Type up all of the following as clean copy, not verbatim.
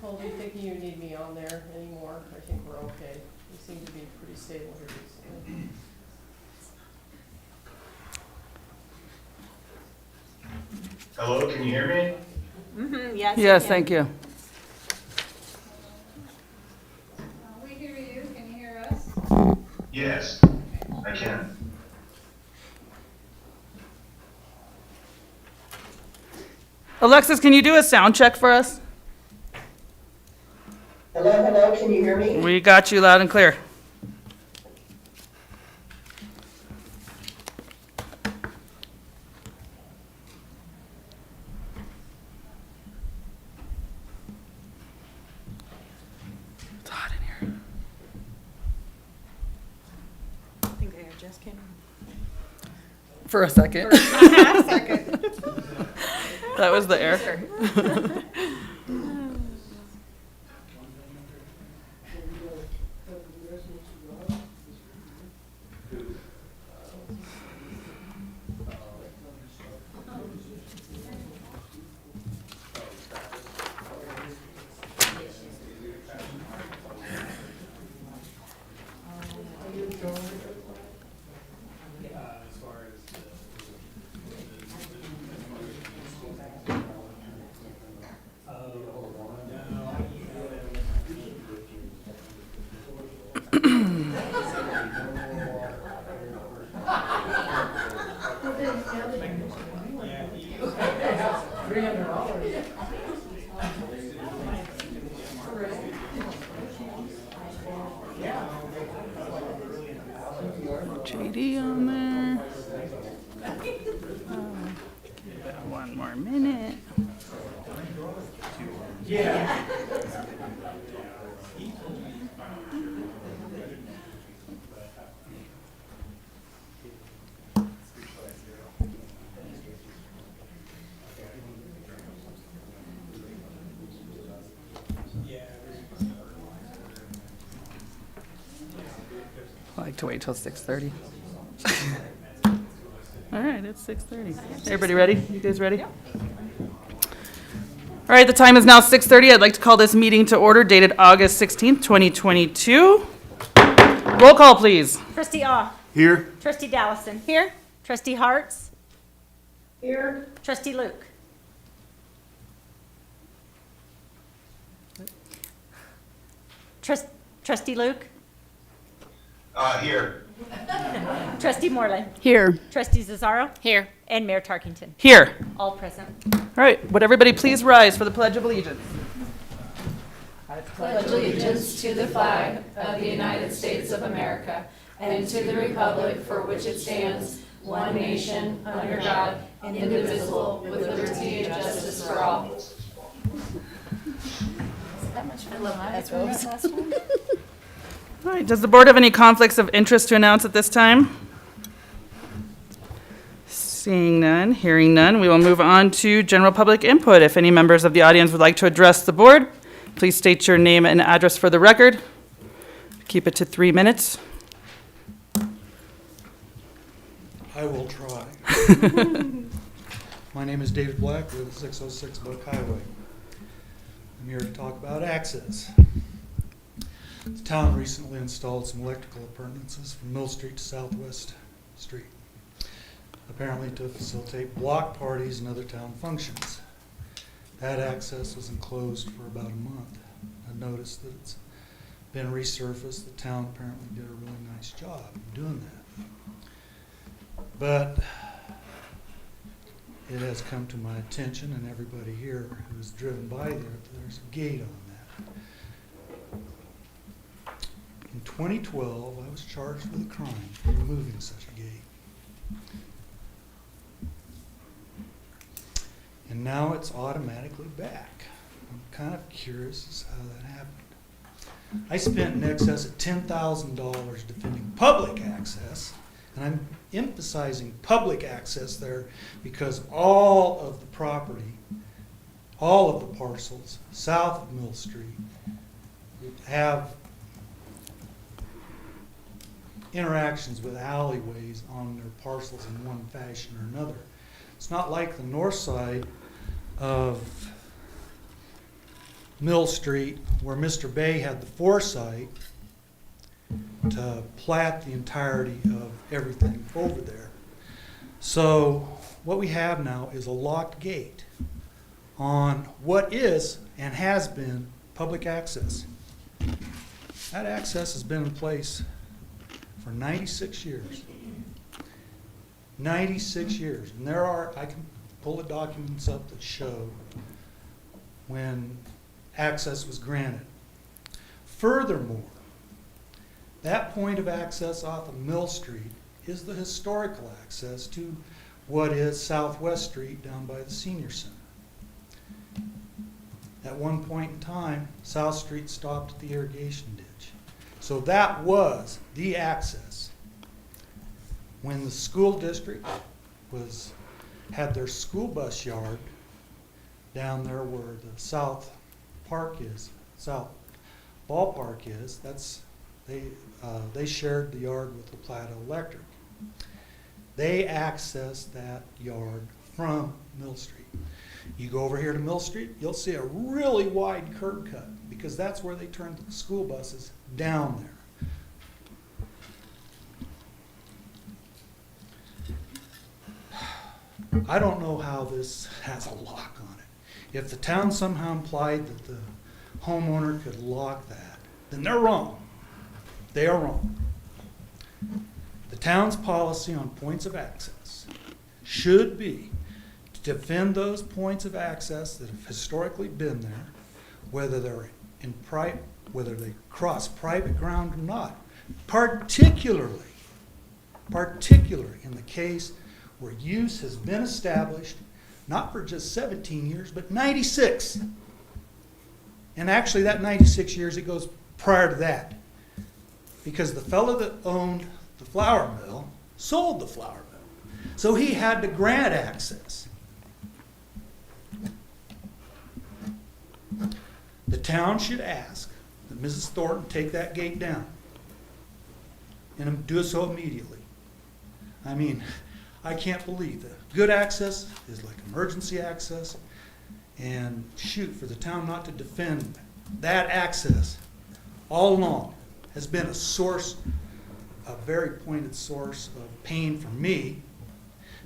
difficulty thinking you need me on there anymore. I think we're okay. We seem to be pretty stable here recently. Hello, can you hear me? Mm-hmm, yes. Yes, thank you. We hear you. Can you hear us? Yes, I can. Alexis, can you do a sound check for us? Hello, can you hear me? We got you loud and clear. It's hot in here. I think they just came in. For a second. Second. That was the air. JD on there. Give it one more minute. I like to wait till 6:30. All right, it's 6:30. Everybody ready? You guys ready? All right, the time is now 6:30. I'd like to call this meeting to order, dated August 16th, 2022. Roll call, please. Trustee Awe. Here. Trustee Dallison. Here. Trustee Harts. Here. Trustee Luke. Trustee Luke. Here. Trustee Moreland. Here. Trustee Cesaro. Here. And Mayor Tarkington. Here. All present. All right, would everybody please rise for the Pledge of Allegiance? Pledge allegiance to the flag of the United States of America and to the republic for which it stands, one nation, under God, indivisible, with liberty and justice for all. All right, does the board have any conflicts of interest to announce at this time? Seeing none, hearing none, we will move on to general public input. If any members of the audience would like to address the board, please state your name and address for the record. Keep it to 3 minutes. I will try. My name is David Black with 606 Buck Highway. I'm here to talk about access. The town recently installed some electrical appurtenances from Mill Street to Southwest Street, apparently to facilitate block parties and other town functions. That access was enclosed for about a month. I noticed that it's been resurfaced. The town apparently did a really nice job in doing that. But it has come to my attention and everybody here who's driven by there, that there's a gate on that. In 2012, I was charged with a crime for removing such a gate. And now it's automatically back. I'm kind of curious as to how that happened. I spent in excess of $10,000 defending public access, and I'm emphasizing public access there because all of the property, all of the parcels south of Mill Street have interactions with alleyways on their parcels in one fashion or another. It's not like the north side of Mill Street, where Mr. Bay had the foresight to plat the entirety of everything over there. So what we have now is a locked gate on what is and has been public access. That access has been in place for 96 years. 96 years. And I can pull the documents up that show when access was granted. Furthermore, that point of access off of Mill Street is the historical access to what is Southwest Street down by the Senior Center. At one point in time, South Street stopped at the irrigation ditch. So that was the access. When the school district had their school bus yard down there where the South Ballpark is, they shared the yard with La Plata Electric. They accessed that yard from Mill Street. You go over here to Mill Street, you'll see a really wide curb cut because that's where they turned the school buses down there. I don't know how this has a lock on it. If the town somehow implied that the homeowner could lock that, then they're wrong. They are wrong. The town's policy on points of access should be to defend those points of access that have historically been there, whether they cross private ground or not, particularly in the case where use has been established, not for just 17 years, but 96. And actually that 96 years, it goes prior to that. Because the fellow that owned the flour mill sold the flour mill. So he had to grant access. The town should ask that Mrs. Thornton take that gate down. And do so immediately. I mean, I can't believe that. Good access is like emergency access. And shoot, for the town not to defend that access all along has been a very pointed source of pain for me,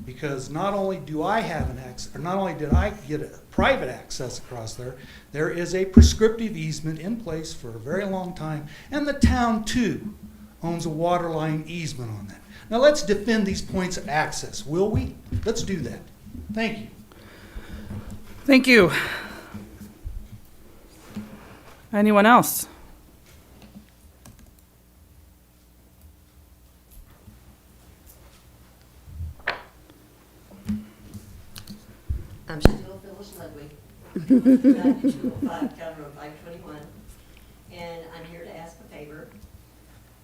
because not only do I have an access, or not only did I get a private access across there, there is a prescriptive easement in place for a very long time, and the town too owns a water line easement on that. Now let's defend these points of access, will we? Let's do that. Thank you. Thank you. Anyone else? I'm still Phyllis Ludwig, 9205 County Road 521, and I'm here to ask a favor.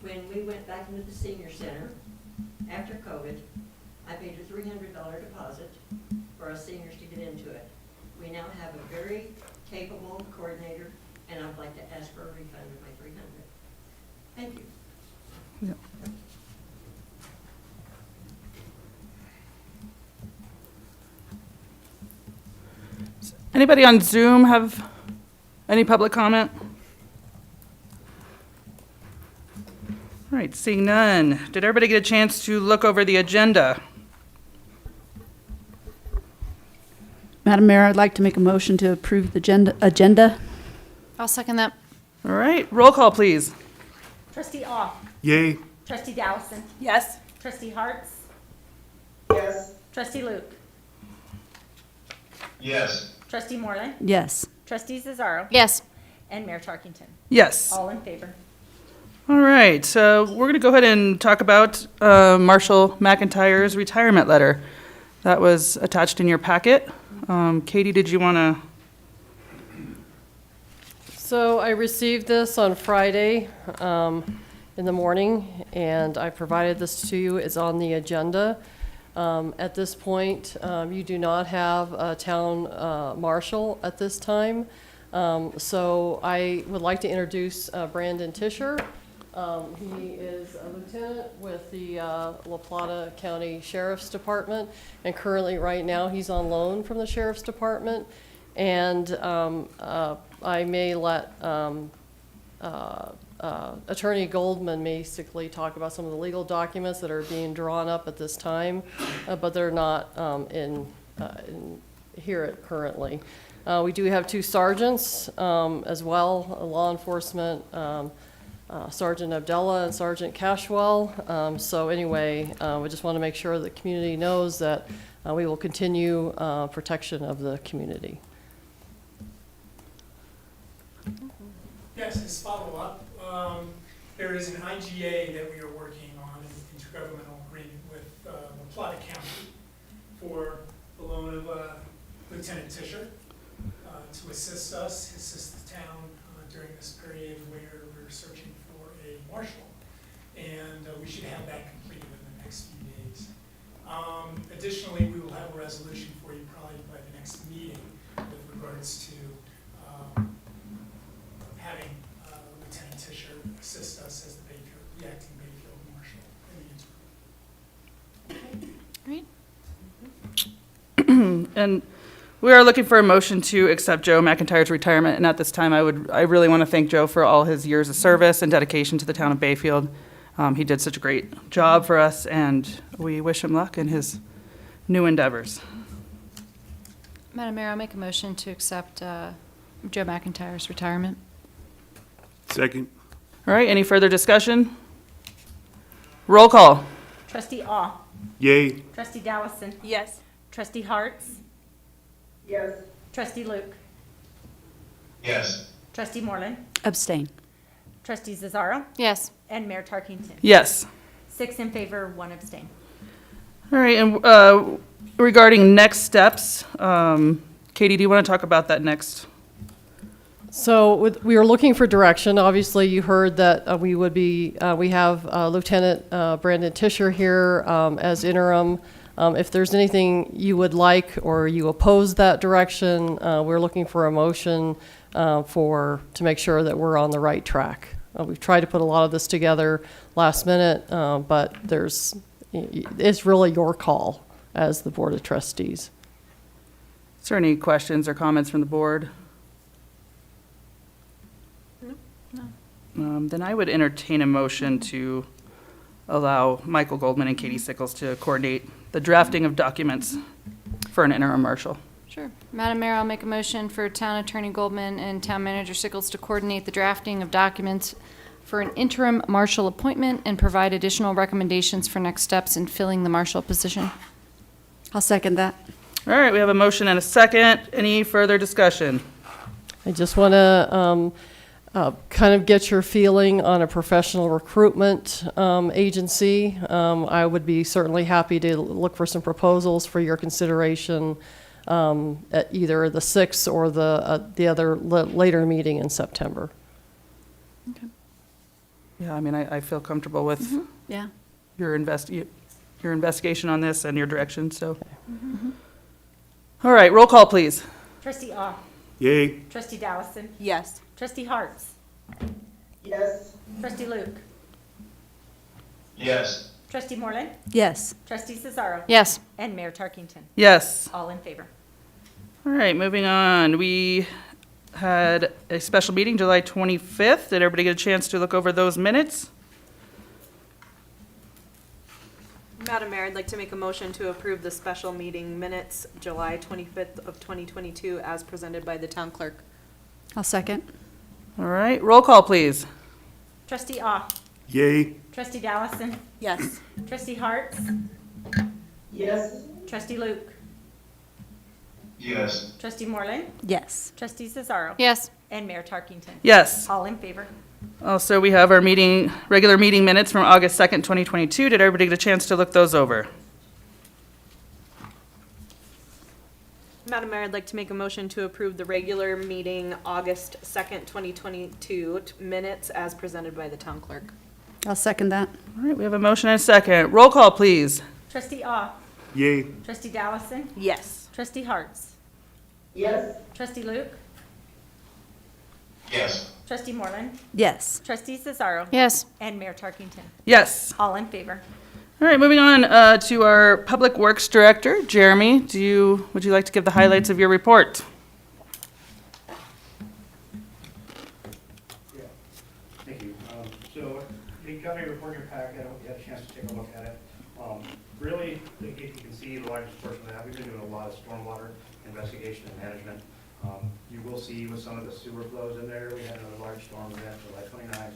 When we went back into the senior center after COVID, I paid a $300 deposit for us seniors to get into it. We now have a very capable coordinator, and I'd like to ask for a refund of my $300. Thank you. Yep. Anybody on Zoom have any public comment? All right, seeing none. Did everybody get a chance to look over the agenda? Madam Mayor, I'd like to make a motion to approve the agenda. I'll second that. All right, roll call, please. Trustee Awe. Yay. Trustee Dowson. Yes. Trustee Harts. Yes. Trustee Luke. Yes. Trustee Moreland. Yes. Trustee Cesaro. Yes. And Mayor Tarkington. Yes. All in favor. All right, so we're going to go ahead and talk about Marshall McIntyre's retirement letter. That was attached in your packet. Katie, did you want to? So I received this on Friday in the morning, and I provided this to you. It's on the agenda. At this point, you do not have a town marshal at this time. So I would like to introduce Brandon Tischer. He is a lieutenant with the La Plata County Sheriff's Department, and currently right now he's on loan from the Sheriff's Department. And I may let Attorney Goldman basically talk about some of the legal documents that are being drawn up at this time, but they're not here currently. We do have 2 sergeants as well, law enforcement, Sergeant Abdullah and Sergeant Cashwell. So anyway, we just want to make sure the community knows that we will continue protection of the community. Yes, as follow-up, there is an IGA that we are working on, an intergovernmental agreement with Plata County for the loan of Lieutenant Tischer to assist the town during this period where we're searching for a marshal. And we should have that completed in the next few days. Additionally, we will have a resolution for you probably by the next meeting with regards to having Lieutenant Tischer assist us as the acting Bayfield Marshal in the interim. Great. And we are looking for a motion to accept Joe McIntyre's retirement, and at this time, I really want to thank Joe for all his years of service and dedication to the town of Bayfield. He did such a great job for us, and we wish him luck in his new endeavors. Madam Mayor, I'll make a motion to accept Joe McIntyre's retirement. Second. All right, any further discussion? Roll call. Trustee Aw. Yay. Trustee Dallison. Yes. Trustee Harts. Yes. Trustee Luke. Yes. Trustee Moreland. Abstain. Trustee Cesaro. Yes. And Mayor Tarkington. Yes. 6 in favor, 1 abstain. All right, and regarding next steps, Katie, do you want to talk about that next? So we are looking for direction. Obviously, you heard that we have Lieutenant Brandon Tischer here as interim. If there's anything you would like or you oppose that direction, we're looking for a motion to make sure that we're on the right track. We've tried to put a lot of this together last minute, but it's really your call as the Board of Trustees. Is there any questions or comments from the board? No. Then I would entertain a motion to allow Michael Goldman and Katie Sickles to coordinate the drafting of documents for an interim marshal. Sure. Madam Mayor, I'll make a motion for Town Attorney Goldman and Town Manager Sickles to coordinate the drafting of documents for an interim marshal appointment and provide additional recommendations for next steps in filling the marshal position. I'll second that. All right, we have a motion and a second. Any further discussion? I just want to kind of get your feeling on a professional recruitment agency. I would be certainly happy to look for some proposals for your consideration at either the 6th or the other later meeting in September. Okay. Yeah, I mean, I feel comfortable with Yeah. your investigation on this and your direction, so. All right, roll call, please. Trustee Aw. Yay. Trustee Dallison. Yes. Trustee Harts. Yes. Trustee Luke. Yes. Trustee Moreland. Yes. Trustee Cesaro. Yes. And Mayor Tarkington. Yes. All in favor. All right, moving on. We had a special meeting July 25th. Did everybody get a chance to look over those minutes? Madam Mayor, I'd like to make a motion to approve the special meeting minutes, July 25th of 2022, as presented by the town clerk. I'll second. All right, roll call, please. Trustee Aw. Yay. Trustee Dallison. Yes. Trustee Harts. Yes. Trustee Luke. Yes. Trustee Moreland. Yes. Trustee Cesaro. Yes. And Mayor Tarkington. Yes. All in favor. Also, we have our regular meeting minutes from August 2nd, 2022. Did everybody get a chance to look those over? Madam Mayor, I'd like to make a motion to approve the regular meeting, August 2nd, 2022 minutes, as presented by the town clerk. I'll second that. All right, we have a motion and a second. Roll call, please. Trustee Aw. Yay. Trustee Dallison. Yes. Trustee Harts. Yes. Trustee Luke. Yes. Trustee Moreland. Yes. Trustee Cesaro. Yes. And Mayor Tarkington. Yes. All in favor. All right, moving on to our Public Works Director, Jeremy. Would you like to give the highlights of your report? largest portion of that. We've been doing a lot of stormwater investigation and management. You will see with some of the sewer flows in there, we had another large storm event July 29th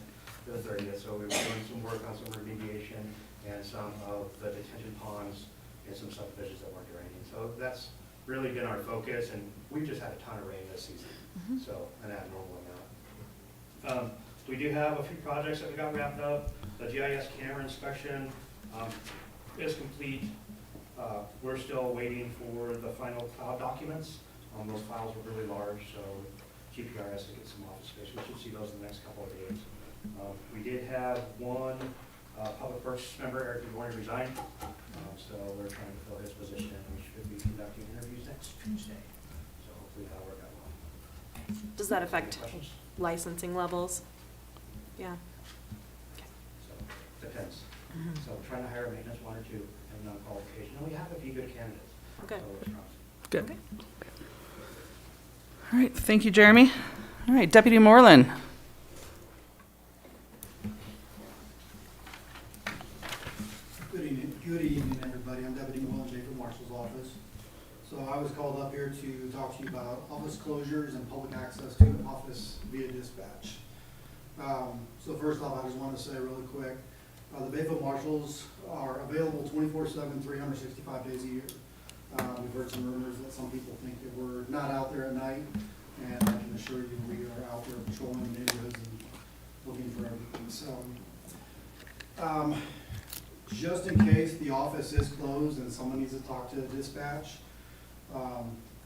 to the 30th, so we were doing some work on some remediation and some of the detention ponds and some subdivisions that weren't draining. So that's really been our focus, and we've just had a ton of rain this season, so an abnormal amount. We do have a few projects that we got wrapped up. The GIS camera inspection is complete. We're still waiting for the final cloud documents. Those files were really large, so GPRS to get some office space. We should see those in the next couple of days. We did have one Public Works member, Eric DeGorny, resign. So we're trying to fill his position, and we should be conducting interviews next Tuesday. So hopefully that'll work out well. Does that affect Any questions? licensing levels? Yeah. So depends. So we're trying to hire a maintenance one or two, and on qualification. And we have a few good candidates. Okay. So it's promising. Good. Okay. All right, thank you, Jeremy. All right, Deputy Moreland. Good evening, everybody. I'm Deputy Moreland, Bayfield Marshal's office. So I was called up here to talk to you about office closures and public access to the office via dispatch. So first off, I just want to say really quick, the Bayfield Marshals are available 24/7, 365 days a year. We've heard some rumors that some people think that we're not out there at night, and I can assure you we are out there patrolling the neighborhoods and looking for everything. So, just in case the office is closed and someone needs to talk to dispatch,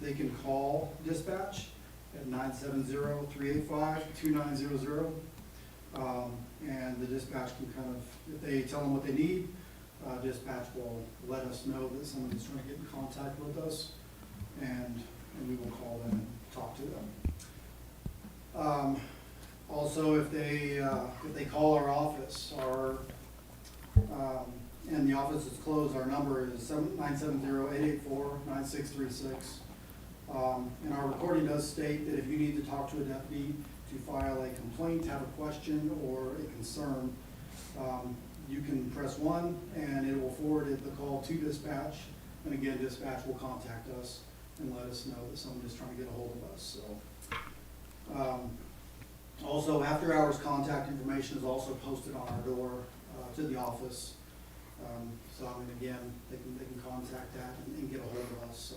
they can call dispatch at 970-385-2900. And the dispatch can kind of, if they tell them what they need, dispatch will let us know that someone is trying to get in contact with us, and we will call them and talk to them. Also, if they call our office, and the office is closed, our number is 970-884-9636. And our recording does state that if you need to talk to a deputy to file a complaint, have a question, or a concern, you can press 1, and it will forward the call to dispatch. And again, dispatch will contact us and let us know that someone is trying to get a hold of us. So, also, after hours contact information is also posted on our door to the office. So, I mean, again, they can contact that and get a hold of us.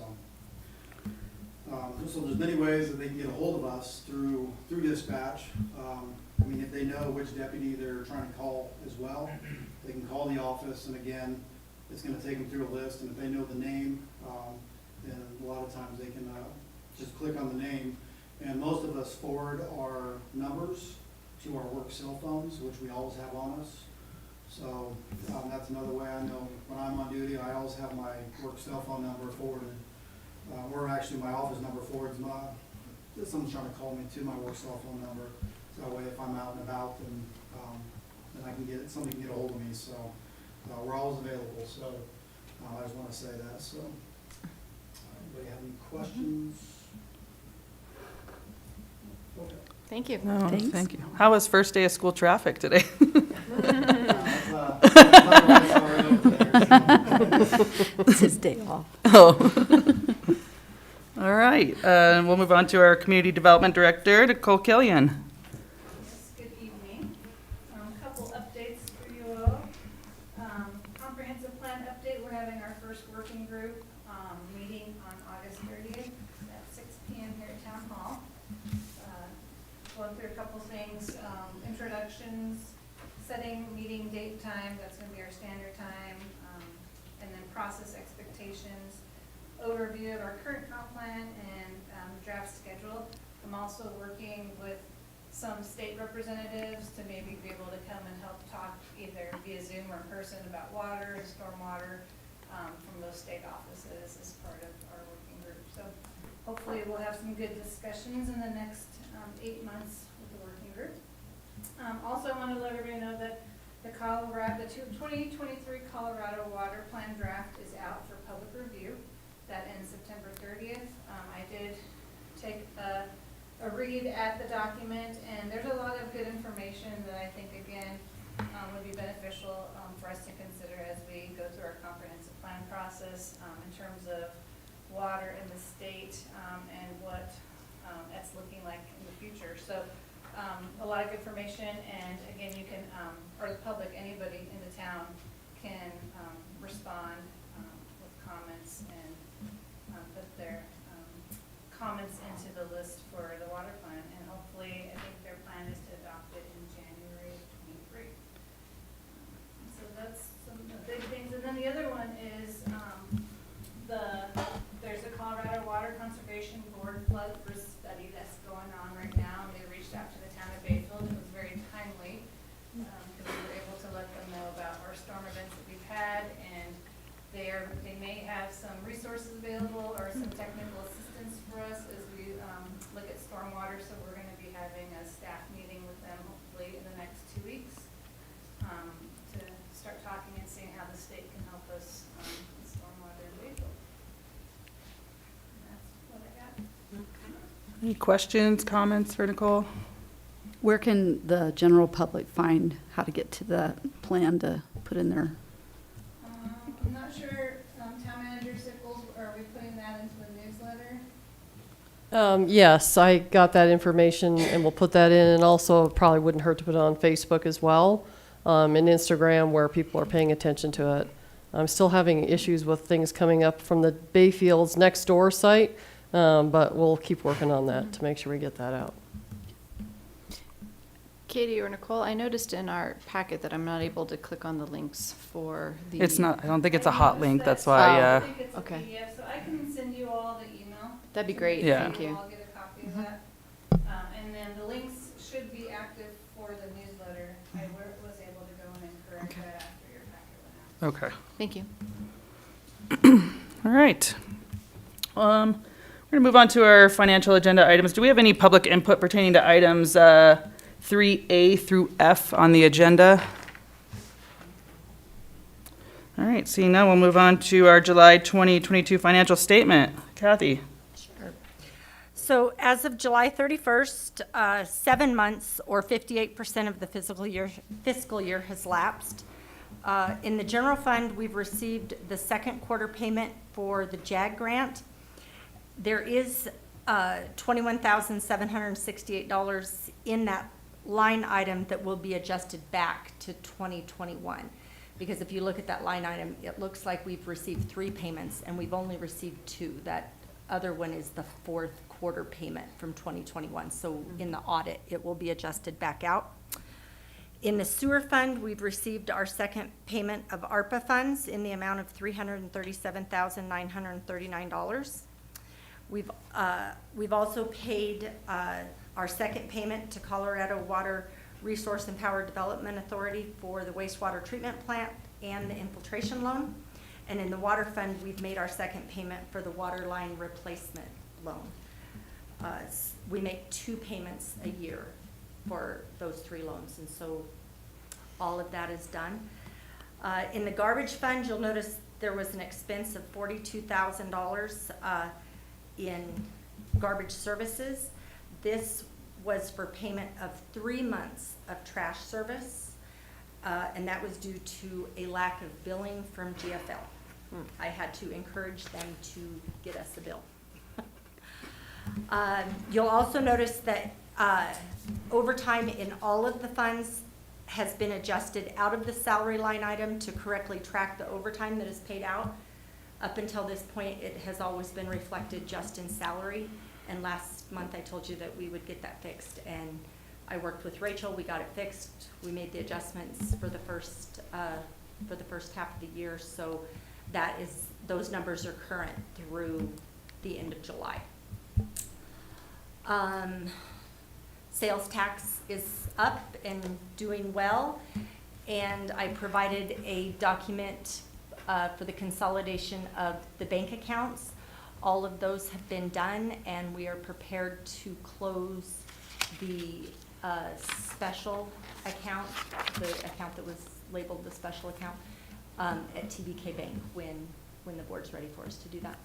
So there's many ways that they can get a hold of us through dispatch. I mean, if they know which deputy they're trying to call as well, they can call the office, and again, it's going to take them through a list. And if they know the name, then a lot of times they can just click on the name. And most of us forward our numbers to our work cell phones, which we always have on us. So that's another way I know when I'm on duty, I always have my work cell phone number forwarded. Or actually my office number forwards if someone's trying to call me to my work cell phone number. So that way if I'm out and about, then I can somebody can get a hold of me. So we're always available. So I just want to say that. So anybody have any questions? Okay. Thank you. No, Thanks. thank you. How was first day of school traffic today? It's his day off. Oh. All right, we'll move on to our Community Development Director, Nicole Killian. Yes, good evening. A couple updates for you all. Comprehensive plan update, we're having our first working group meeting on August 30th at 6 p.m. here at Town Hall. Going through a couple things, introductions, setting meeting date time, that's going to be our standard time, and then process expectations, overview of our current comp plan, and draft schedule. I'm also working with some state representatives to maybe be able to come and help talk either via Zoom or in person about water and stormwater from those state offices as part of our working group. So hopefully we'll have some good discussions in the next 8 months with the working group. Also, I want to let everybody know that the 2023 Colorado Water Plan draft is out for public review. That ends September 30th. I did take a read at the document, and there's a lot of good information that I think, again, would be beneficial for us to consider as we go through our comprehensive plan process in terms So a lot of information, and again, you can, or the public, anybody in the town can respond with comments and put their comments into the list for the water plan. And hopefully, I think their plan is to adopt it in January of '23. So that's some of the big things. And then the other one is there's a Colorado Water Conservation Board flood risk study that's going on right now. And they reached out to the town of Bayfield. It was very timely because we were able to let them know about our storm events that we've had, and they may have some resources available or some technical assistance for us as we look at stormwater. So we're going to be having a staff meeting with them hopefully in the next 2 weeks to start talking and seeing how the state can help us with stormwater in Bayfield. And that's what I got. Any questions, comments for Nicole? Where can the general public find how to get to the plan to put in their? I'm not sure, Town Manager Sickles, are we putting that into the newsletter? Yes, I got that information, and we'll put that in, and also it probably wouldn't hurt to put it on Facebook as well, and Instagram, where people are paying attention to it. I'm still having issues with things coming up from the Bayfield's next door site, but we'll keep working on that to make sure we get that out. Katie or Nicole, I noticed in our packet that I'm not able to click on the links for the. It's not, I don't think it's a hot link, that's I why, think it's a Okay. PDF, so I can send you all the email. That'd be great, Yeah. thank you. I'll get a copy of that. And then the links should be active for the newsletter. I was able to go in and correct Okay. that after your packet went out. okay. Thank you. All right. We're going to move on to our financial agenda items. Do we have any public input pertaining to items 3A through F on the agenda? All right, seeing none, we'll move on to our July 2022 financial statement. Kathy? So as of July 31st, 7 months or 58% of the fiscal year has lapsed. In the general fund, we've received the second quarter payment for the JAG grant. There is $21,768 in that line item that will be adjusted back to 2021. Because if you look at that line item, it looks like we've received 3 payments and we've only received 2. That other one is the fourth quarter payment from 2021. So in the audit, it will be adjusted back out. In the sewer fund, we've received our second payment of ARPA funds in the amount of $337,939. We've also paid our second payment to Colorado Water Resource and Power Development Authority for the wastewater treatment plant and the infiltration loan. And in the water fund, we've made our second payment for the water line replacement loan. We make 2 payments a year for those 3 loans, and so all of that is done. In the garbage fund, you'll notice there was an expense of $42,000 in garbage services. This was for payment of 3 months of trash service, and that was due to a lack of billing from GFL. I had to encourage them to get us a bill. You'll also notice that overtime in all of the funds has been adjusted out of the salary line item to correctly track the overtime that is paid out. Up until this point, it has always been reflected just in salary. And last month, I told you that we would get that fixed. And I worked with Rachel, we got it fixed. We made the adjustments for the first half of the year. So that is, those numbers are current through the end of July. Sales tax is up and doing well, and I provided a document for the consolidation of the bank accounts. All of those have been done, and we are prepared to close the special account, the account that was labeled the special account, at TBK Bank when the board's ready for us to do that.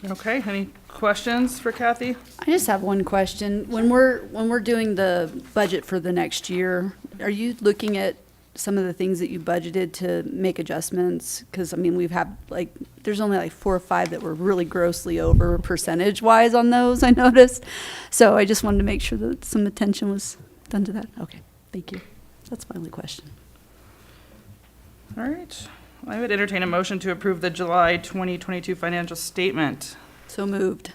Okay, any questions for Kathy? I just have one question. When we're doing the budget for the next year, are you looking at some of the things that you budgeted to make adjustments? Because, I mean, we've had, like, there's only like 4 or 5 that were really grossly over percentage-wise on those, I noticed. So I just wanted to make sure that some attention was done to that. Okay, thank you. That's my only question. All right. I would entertain a motion to approve the July 2022 financial statement. So moved.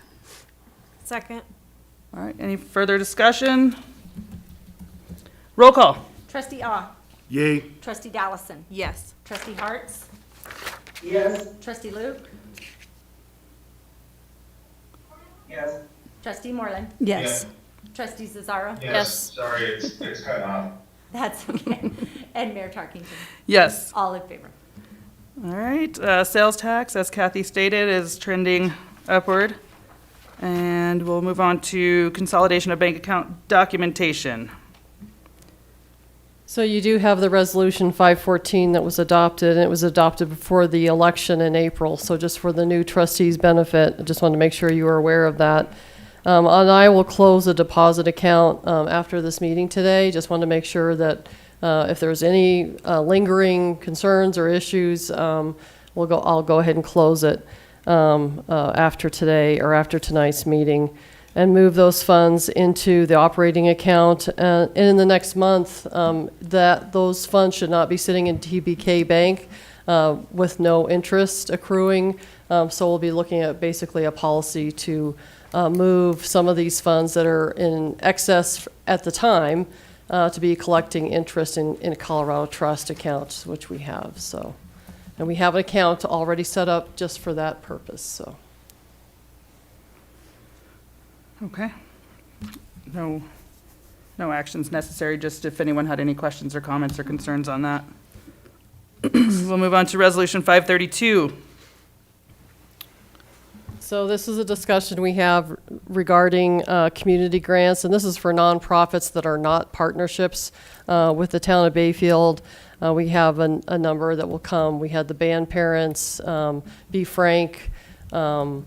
Second. All right, any further discussion? Roll call. Trustee Ah. Yay. Trustee Dallison. Yes. Trustee Harts. Yes. Trustee Luke. Yes. Trustee Moreland. Yes. Trustee Cesaro. Yes, sorry, it's cut off. That's okay. And Mayor Tarkington. Yes. All in favor. All right, sales tax, as Kathy stated, is trending upward. And we'll move on to consolidation of bank account documentation. So you do have the resolution 514 that was adopted, and it was adopted before the election in April. So just for the new trustees' benefit, I just wanted to make sure you were aware of that. And I will close the deposit account after this meeting today. Just wanted to make sure that if there's any lingering concerns or issues, I'll go ahead and close it after today or after tonight's meeting, and move those funds into the operating account. And in the next month, that those funds should not be sitting in TBK Bank with no interest accruing. So we'll be looking at basically a policy to move some of these funds that are in excess at the time to be collecting interest in Colorado Trust accounts, which we have. So, and we have an account already set up just for that purpose. So. Okay. No actions necessary, just if anyone had any questions or comments or concerns on that. We'll move on to Resolution 532. So this is a discussion we have regarding community grants, and this is for nonprofits that are not partnerships with the town of Bayfield. We have a number that will come. We had the band parents, Be Frank, Pine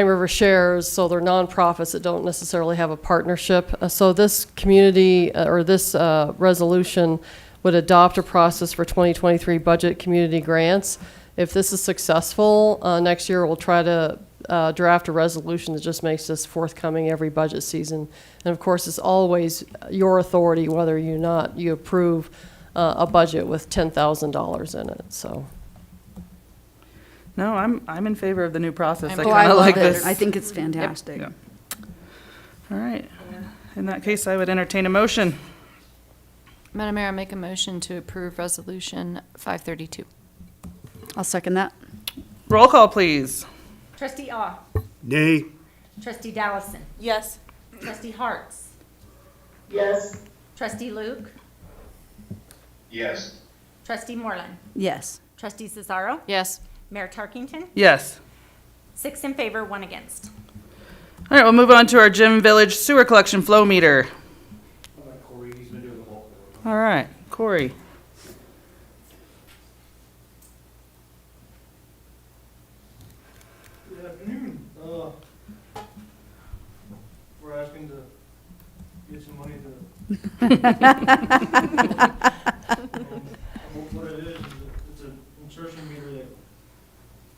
River Shares, so they're nonprofits that don't necessarily have a partnership. So this community, or this resolution would adopt a process for 2023 budget community grants. If this is successful, next year we'll try to draft a resolution that just makes this forthcoming every budget season. And of course, it's always your authority whether you approve a budget with $10,000 in it, so. No, I'm in favor of the new process. I I kind of love like it. this. I think it's fantastic. Yeah. All right. In that case, I would entertain a motion. Madam Mayor, I make a motion to approve Resolution 532. I'll second that. Roll call, please. Trustee Ah. Nay. Trustee Dallison. Yes. Trustee Harts. Yes. Trustee Luke. Yes, Trustee Moreland. Yes. Trustee Cesaro. Yes. Mayor Tarkington. Yes. 6 in favor, 1 against. All right, we'll move on to our Gym Village sewer collection flow meter. Corey, he's been doing the bulk of it. All right, Corey. Good afternoon. We're asking to get some money to. What it is it's an insertion meter that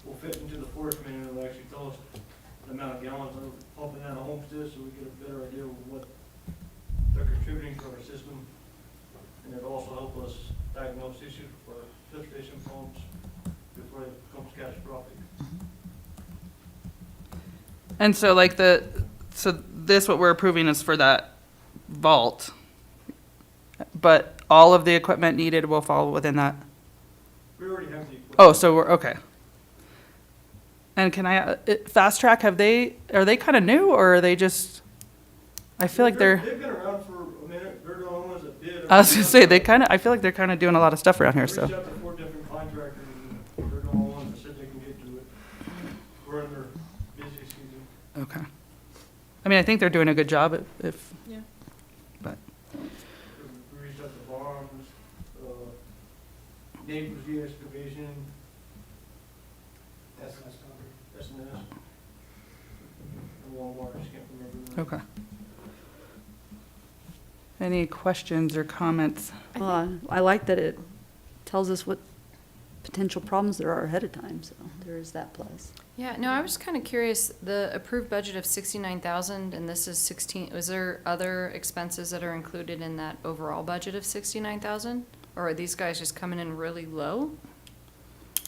will fit into the forest main, and it'll actually tell us the amount of gallons that we're pumping out of homesteads, so we get a better idea of what they're contributing to our system. And it'll also help us diagnose issues for lift station pumps before it becomes catastrophic. And so what we're approving is for that vault, but all of the equipment needed will fall within that. We already have the equipment. Oh, so we're, okay. And can Fast Track, are they kind of new, or are they just, I feel like they're, They've been around for a minute. They're the only ones that did. I was gonna say, I feel like they're kind of doing a lot of stuff around here, so. Reached out to 4 different contractors, and they're the only ones that said they can get to it. We're in their busy season. Okay. I mean, I think they're doing a good job if. Yeah. But, We reached out to Barnes, Neighbors Excavation, S&S, and Walmart, I just can't remember. okay. Any questions or comments? I like that it tells us what potential problems there are ahead of time, so there is that plus. Yeah, no, I was kind of curious, the approved budget of 69,000 and this is 16, was there other expenses that are included in that overall budget of 69,000? Or are these guys just coming in really low?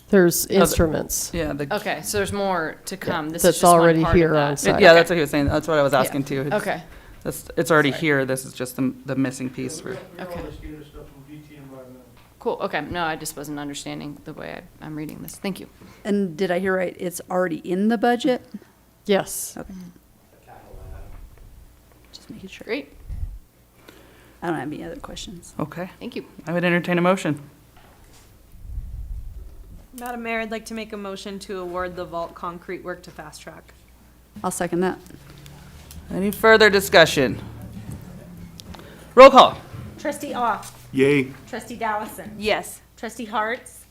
There's instruments. Yeah, Okay, so there's more to come. This is that's just one already part of here that. on site. yeah, that's what he was saying. That's what I was asking too. It's- Okay, It's already Sorry. here. This is just the missing piece. We're Okay. all just getting this stuff from DT Environmental. cool, okay. No, I just wasn't understanding the way I'm reading this. Thank you. And did I hear right, it's already in the budget? Yes. Okay. Just making sure. Great, I don't have any other questions. Okay. thank you. I would entertain a motion. Madam Mayor, I'd like to make a motion to award the vault concrete work to Fast Track. I'll second that. Any further discussion? Roll call. Trustee Awe. Yay. Trustee Dallison. Yes. Trustee Harts.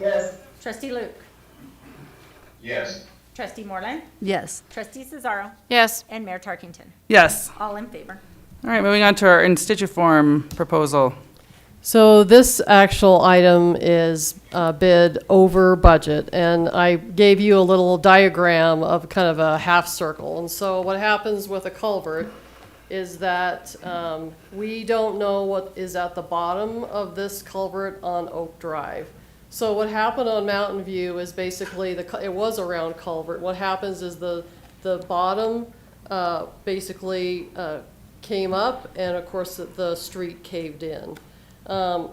Yes. Trustee Luke. Yes. Trustee Moreland. Yes. Trustee Cesaro. Yes, And Mayor Tarkington. Yes. All in favor. All right, moving on to our instituform proposal. So this actual item is bid over budget, and I gave you a little diagram of kind of a half circle. And so what happens with a culvert is that we don't know what is at the bottom of this culvert on Oak Drive. So what happened on Mountain View is basically, it was a round culvert. What happens is the bottom basically came up, and of course the street caved in.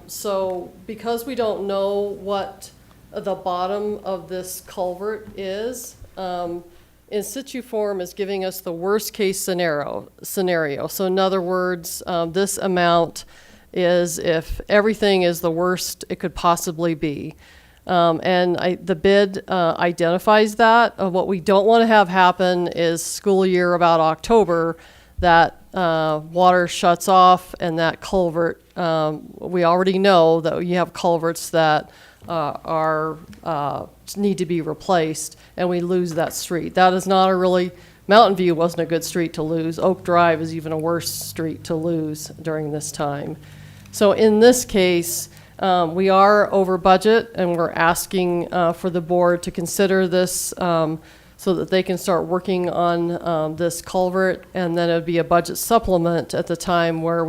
So because we don't know what the bottom of this culvert is, in situ form is giving us the worst case scenario. So in other words, this amount is if everything is the worst it could possibly be. And the bid identifies that. What we don't want to have happen is school year about October, that water shuts off and that culvert, we already know that you have culverts that need to be replaced, and we lose that street. That is not Mountain View wasn't a good street to lose. Oak Drive is even a worse street to lose during this time. So in this case, we are over budget, and we're asking for the board to consider this so that they can start working on this culvert, and then it would be a budget supplement at the time where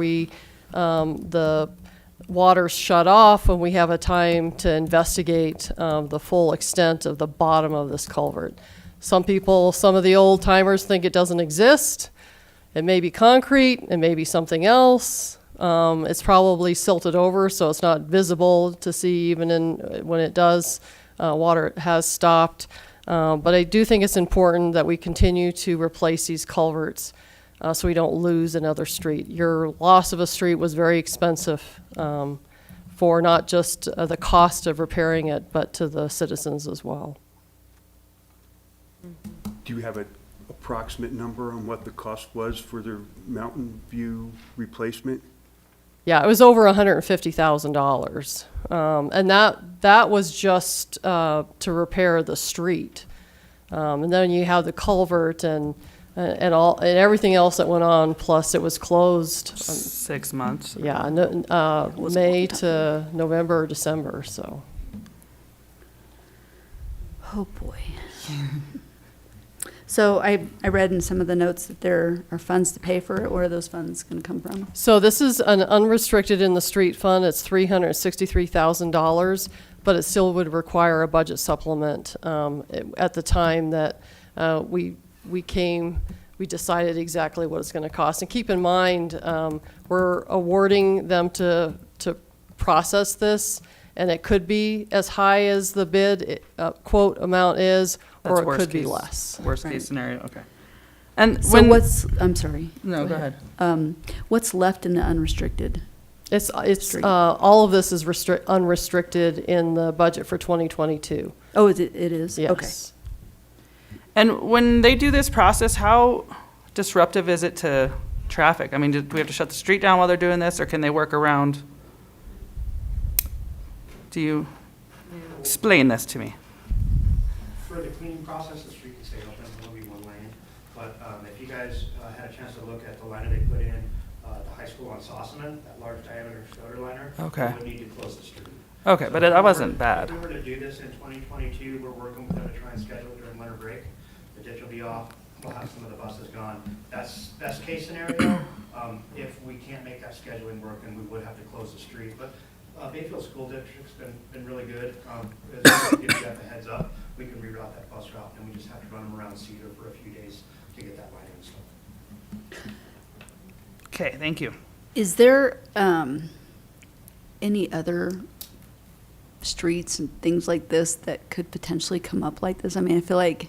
the water's shut off and we have a time to investigate the full extent of the bottom of this culvert. Some of the old timers think it doesn't exist. It may be concrete, it may be something else. It's probably silted over, so it's not visible to see even when it does. Water has stopped. But I do think it's important that we continue to replace these culverts so we don't lose another street. Your loss of a street was very expensive for not just the cost of repairing it, but to the citizens as well. Do you have an approximate number on what the cost was for the Mountain View replacement? Yeah, it was over $150,000. And that was just to repair the street. And then you have the culvert and everything else that went on, plus it was closed. 6 months. Yeah, May to November, or December, so. Oh, boy. So I read in some of the notes that there are funds to pay for it. Where are those funds going to come from? So this is an unrestricted in the street fund. It's $363,000, but it still would require a budget supplement. At the time that we decided exactly what it's going to cost. And keep in mind, we're awarding them to process this, and it could be as high as the bid quote amount is, or it could be less. Worst Right. case scenario, okay. And So when, I'm sorry. no, go ahead. What's left in the unrestricted? It's Street. all of this is unrestricted in the budget for 2022. Oh, it is? Okay. Yes. And when they do this process, how disruptive is it to traffic? I mean, do we have to shut the street down while they're doing this, or can they work around? Do you explain this to me? For the cleaning process, the street can stay open, it'll be one lane. But if you guys had a chance to look at the liner they put in, the high school on Sossaman, that large diameter shoulder liner. Okay. We would need to close the street. Okay, but that wasn't bad. If we were to do this in 2022, we're working with them to try and schedule it during winter break. The ditch will be off, we'll have some of the buses gone. That's best case scenario. If we can't make that scheduling work, then we would have to close the street. But Bayfield School District's been really good. As long as we give you that the heads up, we can reroute that bus route, and we just have to run them around Cedar for a few days to get that line installed. Okay, thank you. Is there any other streets and things like this that could potentially come up like this? I mean, I feel like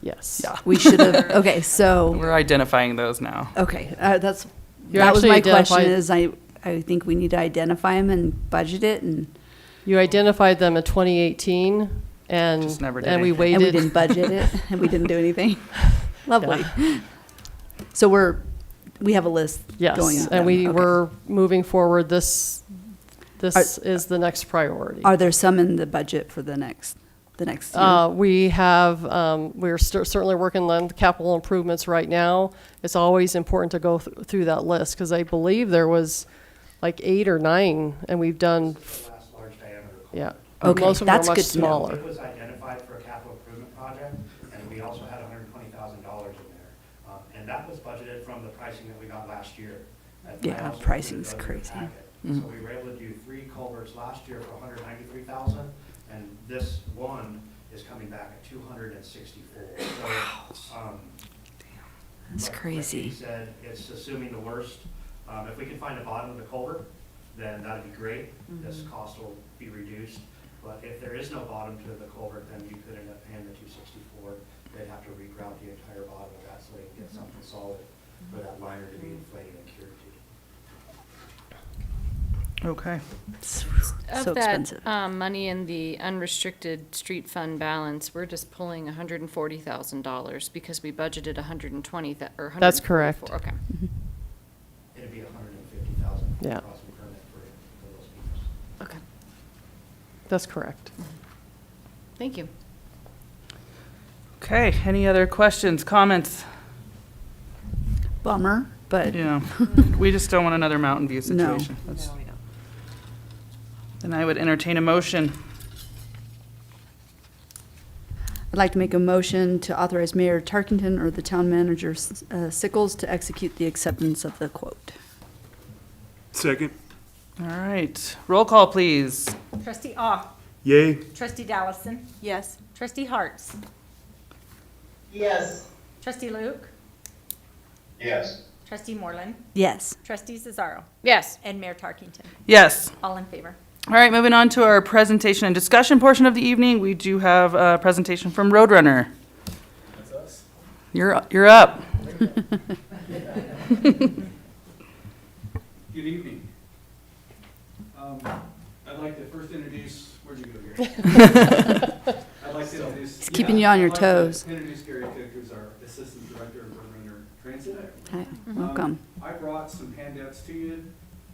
Yes. Yeah. we should have, okay, so, We're identifying those now. okay, that was actually my question identified- is I think we need to identify them and budget it and You identified them in 2018, and Just never did and we anything. and we waited. didn't budget it and we didn't do anything. Lovely. So we have a list going Yes, up. and we Okay. were moving forward. This is the next priority. Are there some in the budget for the next year? We have, we're certainly working on capital improvements right now. It's always important to go through that list, because I believe there was like 8 or 9, and we've done, This is the last large diameter culvert. yeah. Okay, Most of them that's are much good to know. smaller. It was identified for a capital improvement project, and we also had $120,000 in there. And that was budgeted from the pricing that we got last year. And I Yeah, also pricing's included those in your crazy. packet. So we were able to do 3 culverts last year for $193,000, and this one is coming back at $264. So, That's like crazy. he said, it's assuming the worst. If we can find the bottom of the culvert, then that'd be great. This cost will be reduced. But if there is no bottom to the culvert, then you could end up paying the $264. They'd have to regrout the entire bottom of that so they can get something solid for that liner to be inflated and cured to. Okay. So Of that expensive. money in the unrestricted street fund balance, we're just pulling $140,000 because we budgeted 120, or 144. That's correct. Okay. It'd be $150,000 Yeah. crossing permit for those meters. Okay. That's correct. Thank you. Okay, any other questions, comments? Bummer, but Yeah, we just don't want another Mountain View No. situation. That's- Then I would entertain a motion. I'd like to make a motion to authorize Mayor Tarkington or the town manager Sickles to execute the acceptance of the quote. Second. All right, roll call, please. Trustee Aw. Yay. Trustee Dallison. Yes. Trustee Harts. Yes. Trustee Luke. Yes. Trustee Moreland. Yes. Trustee Cesaro. Yes. And Mayor Tarkington. Yes. All in favor. All right, moving on to our presentation and discussion portion of the evening. We do have a presentation from Roadrunner. That's us. You're up. Good evening. I'd like to first introduce, where'd you go here? I'd like to introduce. It's keeping you on your toes. I'd like to introduce Gary Cook, who's our Assistant Director of Roadrunner Transit. Hi, welcome. I brought some handouts to you,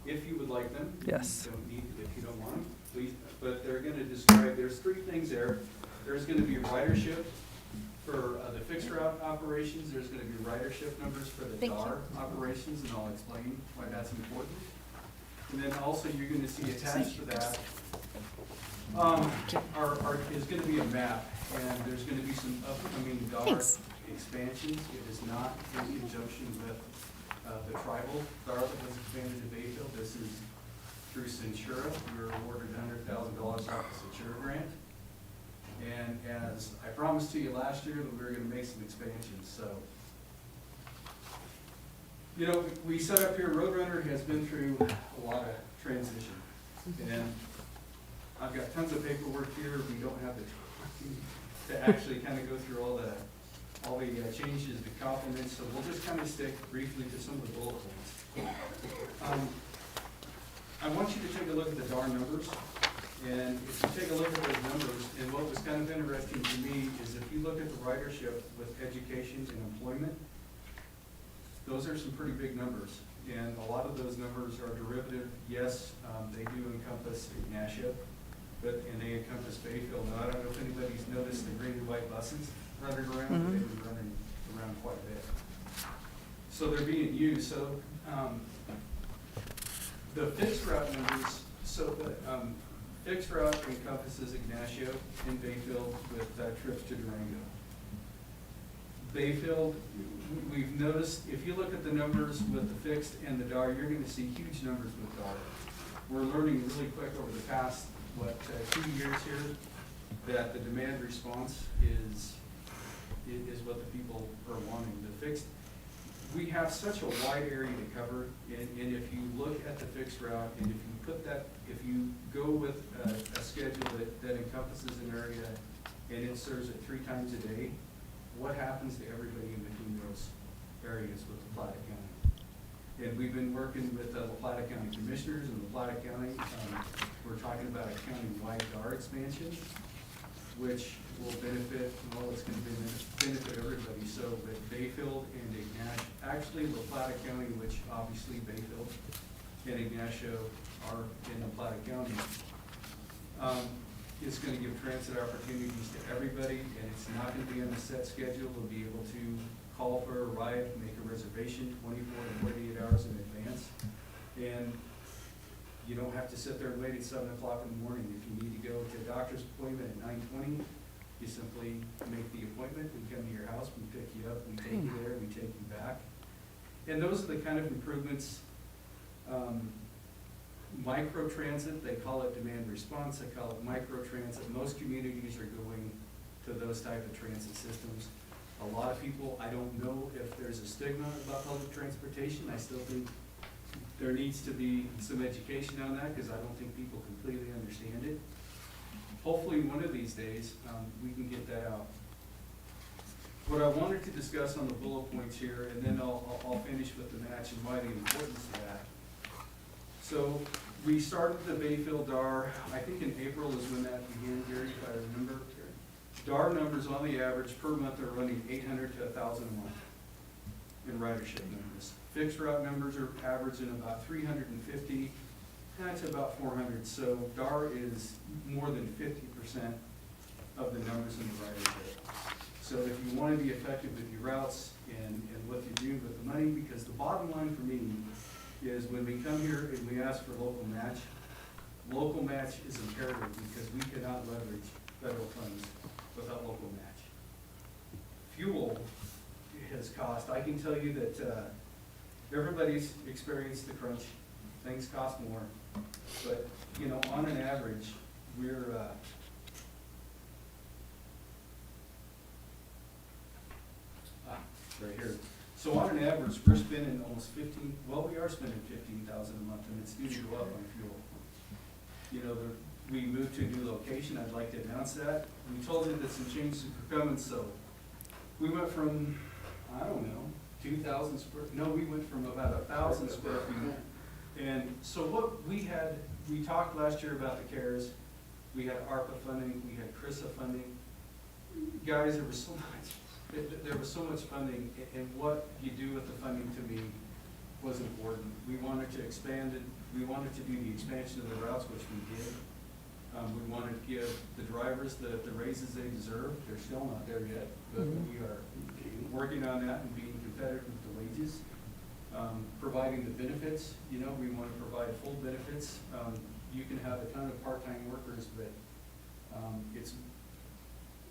if you would like them. Yes. You don't need, if you don't want them, please, but they're gonna describe, there's 3 things there. There's gonna be ridership for the fixed route operations, there's gonna be ridership numbers for the Thank you. DAR operations, and I'll explain why that's important. And then also, you're gonna see attached to that, is gonna be a map, and there's gonna be some upcoming DAR Thanks. expansions. It is not in conjunction with the tribal DAR that was expanded to Bayfield. This is through Centura. We were awarded $100,000 off the Centura grant. And as I promised to you last year, that we were gonna make some expansions, so. You know, we set up here, Roadrunner has been through a lot of transition. And I've got tons of paperwork here. We don't have the time to actually kind of go through all the changes, the compliments, so we'll just kind of stick briefly to some of the bullet points. I want you to take a look at the DAR numbers, and if you take a look at those numbers, and what was kind of interesting to me is if you look at the ridership with education and employment, those are some pretty big numbers, and a lot of those numbers are derivative. Yes, they do encompass Ignatia, and they encompass Bayfield. Now, I don't know if anybody's noticed the green and white buses running around, but they've been running around quite a bit. So they're being used. So The fixed route numbers, so the fixed route encompasses Ignacio and Bayfield with trips to Durango. Bayfield, we've noticed, if you look at the numbers with the fixed and the DAR, you're gonna see huge numbers with DAR. We're learning really quick over the past, 2 years here, that the demand response is what the people are wanting. The fixed, we have such a wide area to cover, and if you look at the fixed route, and if you put that, if you go with a schedule that encompasses an area and it serves it 3 times a day, what happens to everybody in between those areas with La Plata County? And we've been working with the La Plata County Commissioners and La Plata County. We're talking about a county-wide DAR expansion, which will benefit, well, it's gonna benefit everybody. So with Bayfield and Ignacio, actually La Plata County, which obviously Bayfield and Ignacio are in La Plata County, it's gonna give transit opportunities to everybody, and it's not gonna be on a set schedule. We'll be able to call for a ride, make a reservation 24 to 48 hours in advance. And you don't have to sit there and wait at 7 o'clock in the morning. If you need to go to a doctor's appointment at 9:20, you simply make the appointment, we come to your house, we pick you up, we take you there, we take you back. And those are the kind of improvements, micro-transit, they call it demand response, they call it micro-transit. Most communities are going to those type of transit systems. A lot of people, I don't know if there's a stigma about public transportation. I still think there needs to be some education on that, because I don't think people completely understand it. Hopefully, one of these days, we can get that out. What I wanted to discuss on the bullet points here, and then I'll finish with the match and why the importance of that. So we started the Bayfield DAR, I think in April is when that began, Gary, if I remember. DAR numbers on the average per month are running 800 to 1,000 a month in ridership numbers. Fixed route numbers are averaging about 350, to about 400. So DAR is more than 50% of the numbers in the ridership. So if you want to be effective with your routes and what you do with the money, because the bottom line for me is when we come here and we ask for local match is imperative, because we cannot leverage federal funds without local match. Fuel has cost, I can tell you that everybody's experienced the crunch, things cost more, but you know, on an average, we're right here. So on an average, we're spending almost we are spending $15,000 a month, and it's due to go up on fuel. You know, we moved to a new location. I'd like to announce that. We told you that some changes were coming, so we went from, I don't know, 2,000 we went from about 1,000 square feet. And so what we talked last year about the CARES. We had ARPA funding, we had CRISA funding. Guys, there was so much funding, and what you do with the funding to me was important. We wanted to expand it. We wanted to do the expansion of the routes, which we did. We wanted to give the drivers the raises they deserve. They're still not there yet, but we are working on that and being competitive with the wages. Providing the benefits, you know, we want to provide full benefits. You can have a ton of part-time workers, but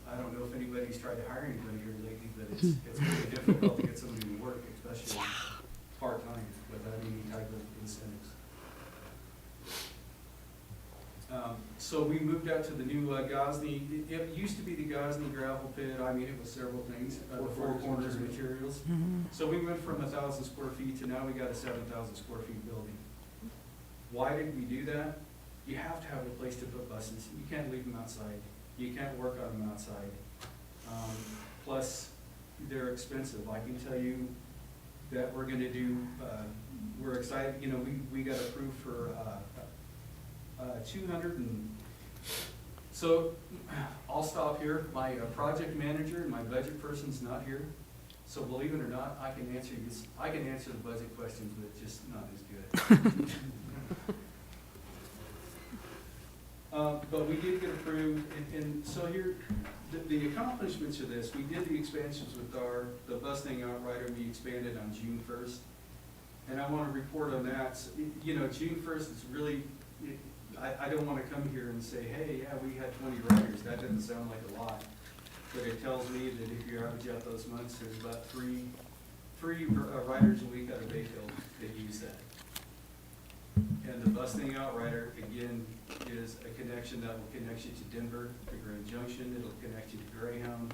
I don't know if anybody's tried to hire anybody here lately, but it's really difficult to get somebody to work, especially part-time, without any type of incentives. So we moved out to the new Gosney. It used to be the Gosney gravel pit. I mean, it was several things, the Four Corners materials. So we went from 1,000 square feet to now we got a 7,000 square feet building. Why did we do that? You have to have a place to put buses. You can't leave them outside. You can't work on them outside. Plus, they're expensive. I can tell you that we're gonna do, we're excited, you know, we got approved for 200 and, so I'll stop here. My project manager and my budget person's not here. So believe it or not, I can answer the budget questions, but just not as good. But we did get approved, and so here, the accomplishments of this, we did the expansions with the bus thing outrider, we expanded on June 1st. And I want to report on that. So, you know, June 1st is really, I don't want to come here and say, hey, yeah, we had 20 riders. That doesn't sound like a lot. But it tells me that if you average out those months, there's about three riders a week out of Bayfield that use that. And the busting out rider, again, is a connection that will connect you to Denver, to Grand Junction. It'll connect you to Greyhound.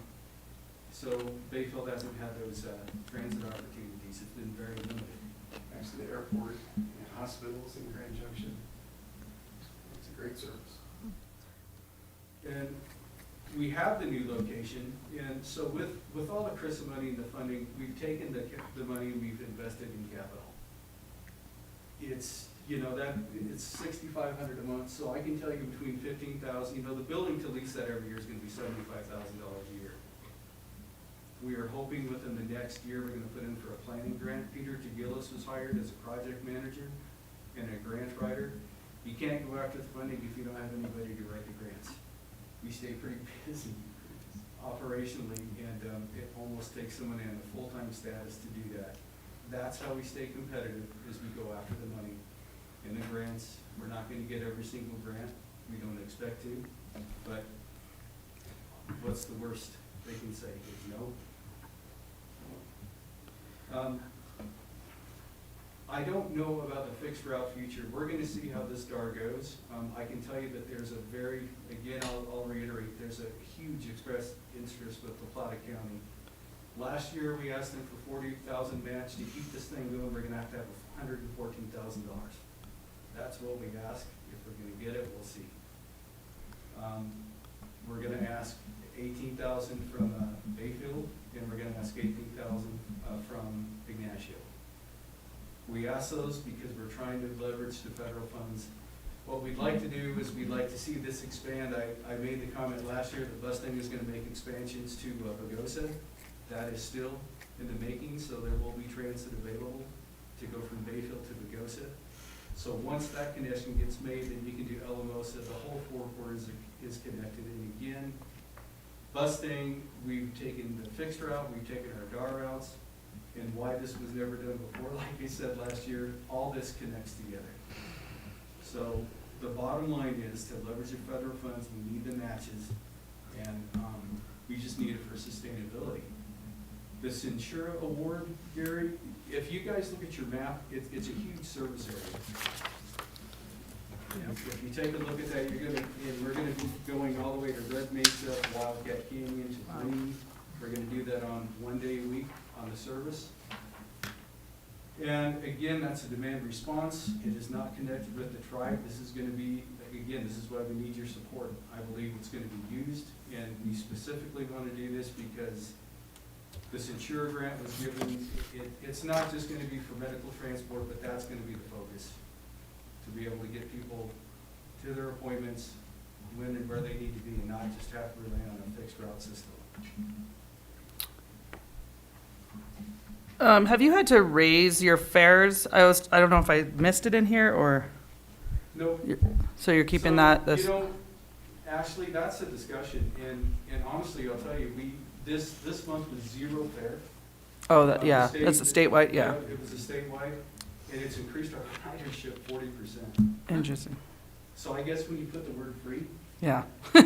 So Bayfield hasn't had those transit opportunities. It's been very limited. Actually, the airport and hospitals in Grand Junction. It's a great service. And we have the new location, and so with all the CRISA money and the funding, we've taken the money and we've invested in capital. It's, you know, it's $6,500 a month, so I can tell you between $15,000, you know, the building to lease that every year is gonna be $75,000 a year. We are hoping within the next year, we're gonna put in for a planning grant. Peter Tagillis was hired as a project manager and a grant writer. You can't go after the funding if you don't have anybody to write the grants. We stay pretty busy operationally, and it almost takes someone in a full-time status to do that. That's how we stay competitive, is we go after the money. And the grants, we're not gonna get every single grant, we don't expect to, but what's the worst they can say, is no? I don't know about the fixed route future. We're gonna see how this DAR goes. I can tell you that there's a very, again, I'll reiterate, there's a huge express interest with La Plata County. Last year, we asked them for 40,000 match. To keep this thing going, we're gonna have to have $114,000. That's what we ask. If we're gonna get it, we'll see. We're gonna ask 18,000 from Bayfield, and we're gonna ask 18,000 from Ignacio. We ask those because we're trying to leverage the federal funds. What we'd like to do is we'd like to see this expand. I made the comment last year that busting is gonna make expansions to Pagosa. That is still in the making, so there will be transit available to go from Bayfield to Pagosa. So once that connection gets made, then you can do Alamosa. The whole forecourt is connected. And again, busting, we've taken the fixed route, we've taken our DAR routes, and why this was never done before, like I said last year, all this connects together. So the bottom line is to leverage the federal funds, we need the matches, and we just need it for sustainability. The Centura Award, Gary, if you guys look at your map, it's a huge service area. If you take a look at that, we're gonna be going all the way to Red Mesa, Wildcat Canyon to Green. We're gonna do that on 1 day a week on the service. And again, that's a demand response. It is not connected with the tribe. This is gonna be, again, this is why we need your support. I believe it's gonna be used, and we specifically wanna do this because the Centura grant was given, it's not just gonna be for medical transport, but that's gonna be the focus. To be able to get people to their appointments when and where they need to be, and not just have to rely on a fixed route system. Have you had to raise your fares? I don't know if I missed it in here, or? No. So you're keeping So, that, You know, Ashley, that's a discussion, and honestly, I'll tell you, this month was zero fare. oh, The that, yeah, state- that's a statewide, yeah. It was a statewide, and it's increased our ridership 40%. Interesting, So I guess when you put the word free, yeah. and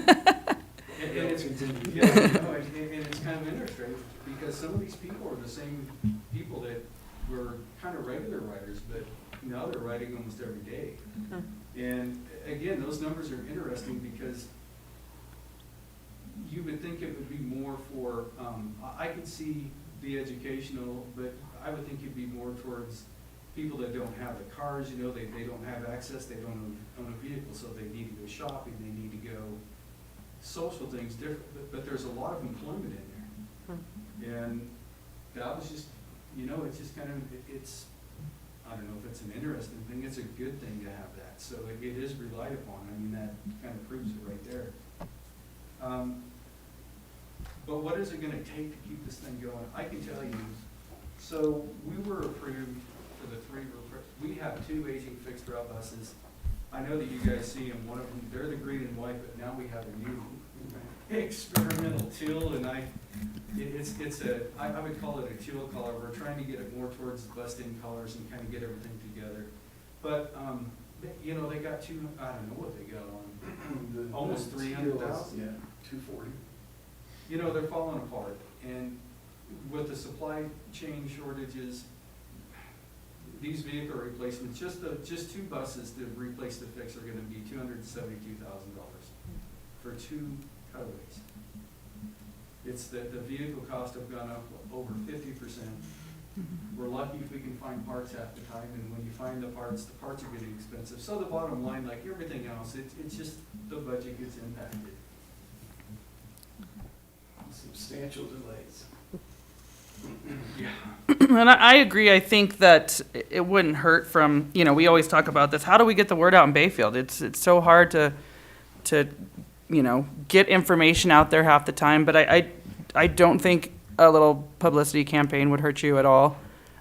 it's, yeah, no, and it's kind of interesting, because some of these people are the same people that were kind of regular riders, but now they're riding almost every day. And again, those numbers are interesting because you would think it would be more for, I could see the educational, but I would think it'd be more towards people that don't have the cars, you know, they don't have access, they don't own a vehicle, so they need to go shopping, they need to go social things different, but there's a lot of employment in there. And that was just, you know, it's just kind of, it's, I don't know if it's an interesting thing, it's a good thing to have that. So it is relied upon. I mean, that kind of proves it right there. But what is it gonna take to keep this thing going? I can tell you, so we were approved for the we have 2 aging fixed route buses. I know that you guys see them, one of them, they're the green and white, but now we have a new one. experimental tool, and I would call it a tool color. We're trying to get it more towards bust-in colors and kind of get everything together. But, you know, they got I don't know what they got on, almost 300,000. Yeah, 240. You know, they're falling apart, and with the supply chain shortages, these vehicle replacements, just 2 buses to replace the fix are gonna be $272,000 for 2 cutaways. It's that the vehicle costs have gone up over 50%. We're lucky if we can find parts half the time, and when you find the parts are getting expensive. So the bottom line, like everything else, it's just the budget gets impacted. Substantial delays. Yeah. And I agree. I think that it wouldn't hurt from, you know, we always talk about this. How do we get the word out in Bayfield? It's so hard to, you know, get information out there half the time. But I don't think a little publicity campaign would hurt you at all.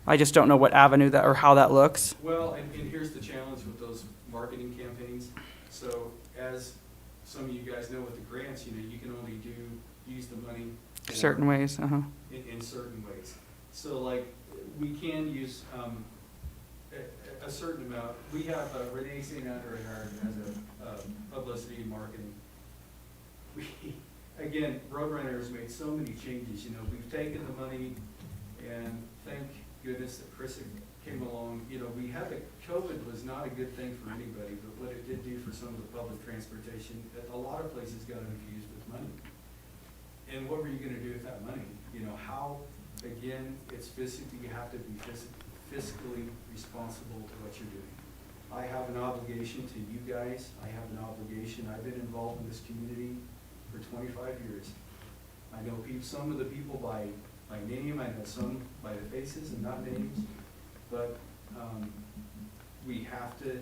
I just don't know what avenue that, or how that looks. Well, and here's the challenge with those marketing campaigns. So as some of you guys know with the grants, you know, you can only use the money Certain ways, in certain ways. So like, we can use a certain amount. We have Renee St. Andre as a publicity and marketing. Again, Roadrunner has made so many changes. You know, we've taken the money, and thank goodness that Chris came along. You know, we had COVID was not a good thing for anybody, but what it did do for some of the public transportation, a lot of places got infused with money. And what were you gonna do with that money? You know, how, again, it's physically, you have to be fiscally responsible to what you're doing. I have an obligation to you guys. I have an obligation. I've been involved in this community for 25 years. I know some of the people by name, I know some by the faces and not names, but we have to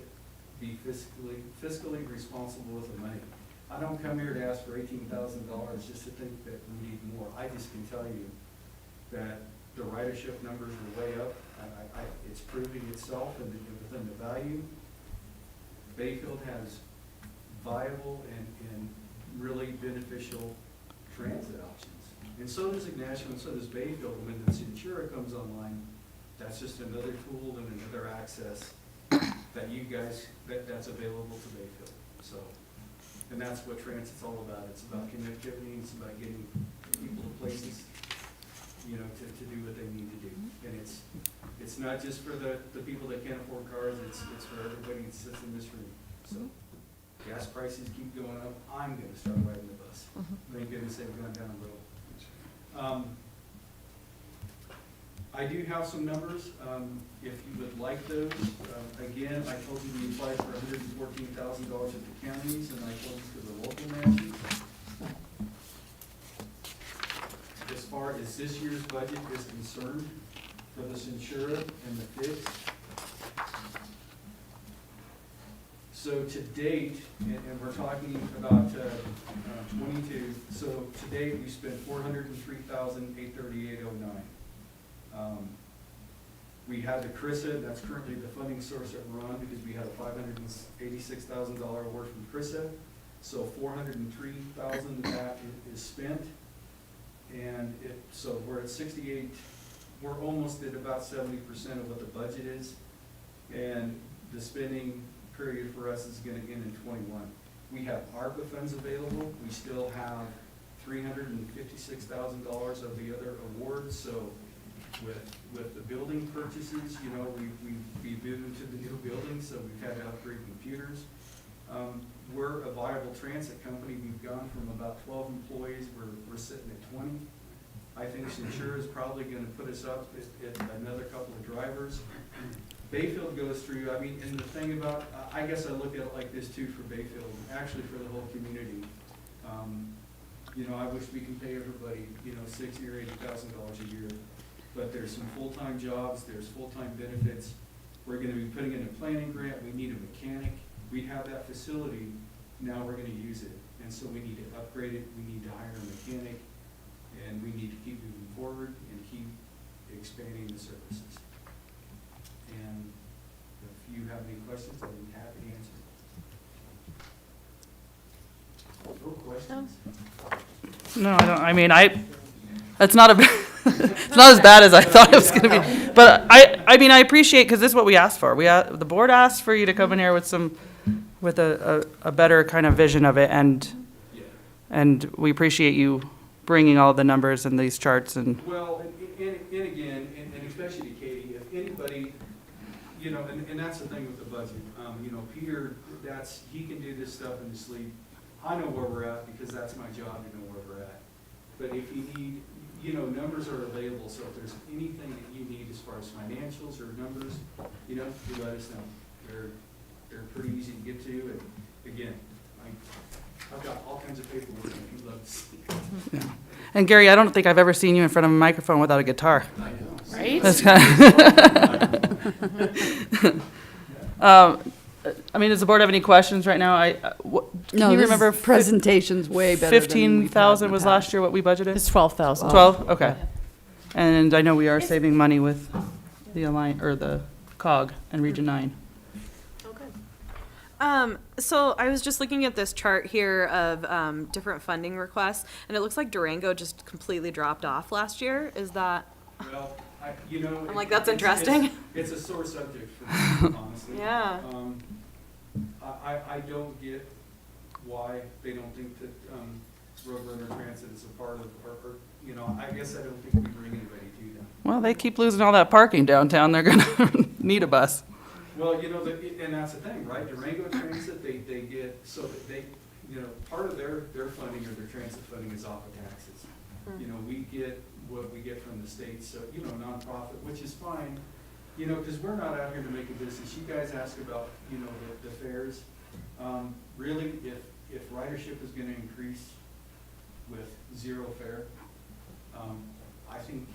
be fiscally responsible with the money. I don't come here to ask for $18,000 just to think that we need more. I just can tell you that the ridership numbers are way up. It's proving itself and within the value. Bayfield has viable and really beneficial transit options. And so does Ignacio, and so does Bayfield. When the Centura comes online, that's just another tool and another access that you guys, that's available to Bayfield. So, and that's what transit's all about. It's about connectivity, it's about getting people to places, you know, to do what they need to do. And it's not just for the people that can't afford cars, it's for everybody that sits in this room. So gas prices keep going up, I'm gonna start riding the bus. Thank goodness they've gone down a little. I do have some numbers, if you would like those. Again, I told you we applied for $114,000 at the counties, and I told you for the local matches. As far as this year's budget is concerned, for the Centura and the fix. So to date, and we're talking about 22, so to date, we spent $403,838.09. We had the CRISA, that's currently the funding source that we're on because we had a $586,000 award from CRISA. So $403,000 of that is spent. And so we're at 68, we're almost at about 70% of what the budget is. And the spending period for us is gonna end in 21. We have ARPA funds available. We still have $356,000 of the other awards. So with the building purchases, you know, we've moved into the new building, so we've had to upgrade computers. We're a viable transit company. We've gone from about 12 employees, we're sitting at 20. I think Centura is probably gonna put us up at another couple of drivers. Bayfield goes through, I mean, and the thing about, I guess I look at it like this too for Bayfield, actually for the whole community. You know, I wish we can pay everybody, you know, $60,000 or $80,000 a year. But there's some full-time jobs, there's full-time benefits. We're gonna be putting in a planning grant, we need a mechanic. We have that facility, now we're gonna use it. And so we need to upgrade it, we need to hire a mechanic, and we need to keep moving forward and keep expanding the services. And if you have any questions, I'll be happy to answer. No questions? No, I don't, I mean, it's not it's not as bad as I thought it was gonna be. But I mean, I appreciate, because this is what we asked for. The board asked for you to come in here with a better kind of vision of it, and we appreciate you bringing all the numbers and these charts and. Well, and again, and especially to Katie, if anybody, you know, and that's the thing with the budget. You know, Peter, he can do this stuff in his sleep. I know where we're at because that's my job to know where we're at. But if you need, you know, numbers are available, so if there's anything that you need as far as financials or numbers, you know, you let us know. They're pretty easy to get to, and again, I've got all kinds of paperwork if you'd love to see it. And Gary, I don't think I've ever seen you in front of a microphone without a guitar. I know. Right? That's I mean, does the board have any questions right now? Can you remember? Presentation's way better than we've had in the 15,000 was past. last year what we budgeted? It's 12,000. 12? Okay. And I know we are saving money with the the COG and Region 9. So I was just looking at this chart here of different funding requests, and it looks like Durango just completely dropped off last year. Is that? Well, you know. I'm like, that's interesting. It's a sore subject for me, honestly. Yeah. I don't get why they don't think that Roadrunner Transit is a part of, or, you know, I guess I don't think we bring anybody to them. Well, they keep losing all that parking downtown. They're going to need a bus. Well, you know, and that's the thing, right? Durango Transit, they get, so that they, you know, part of their funding or their transit funding is off of taxes. You know, we get what we get from the state, so, you know, nonprofit, which is fine, you know, because we're not out here to make a business. You guys ask about, you know, the fares. Really, if ridership is gonna increase with zero fare, I think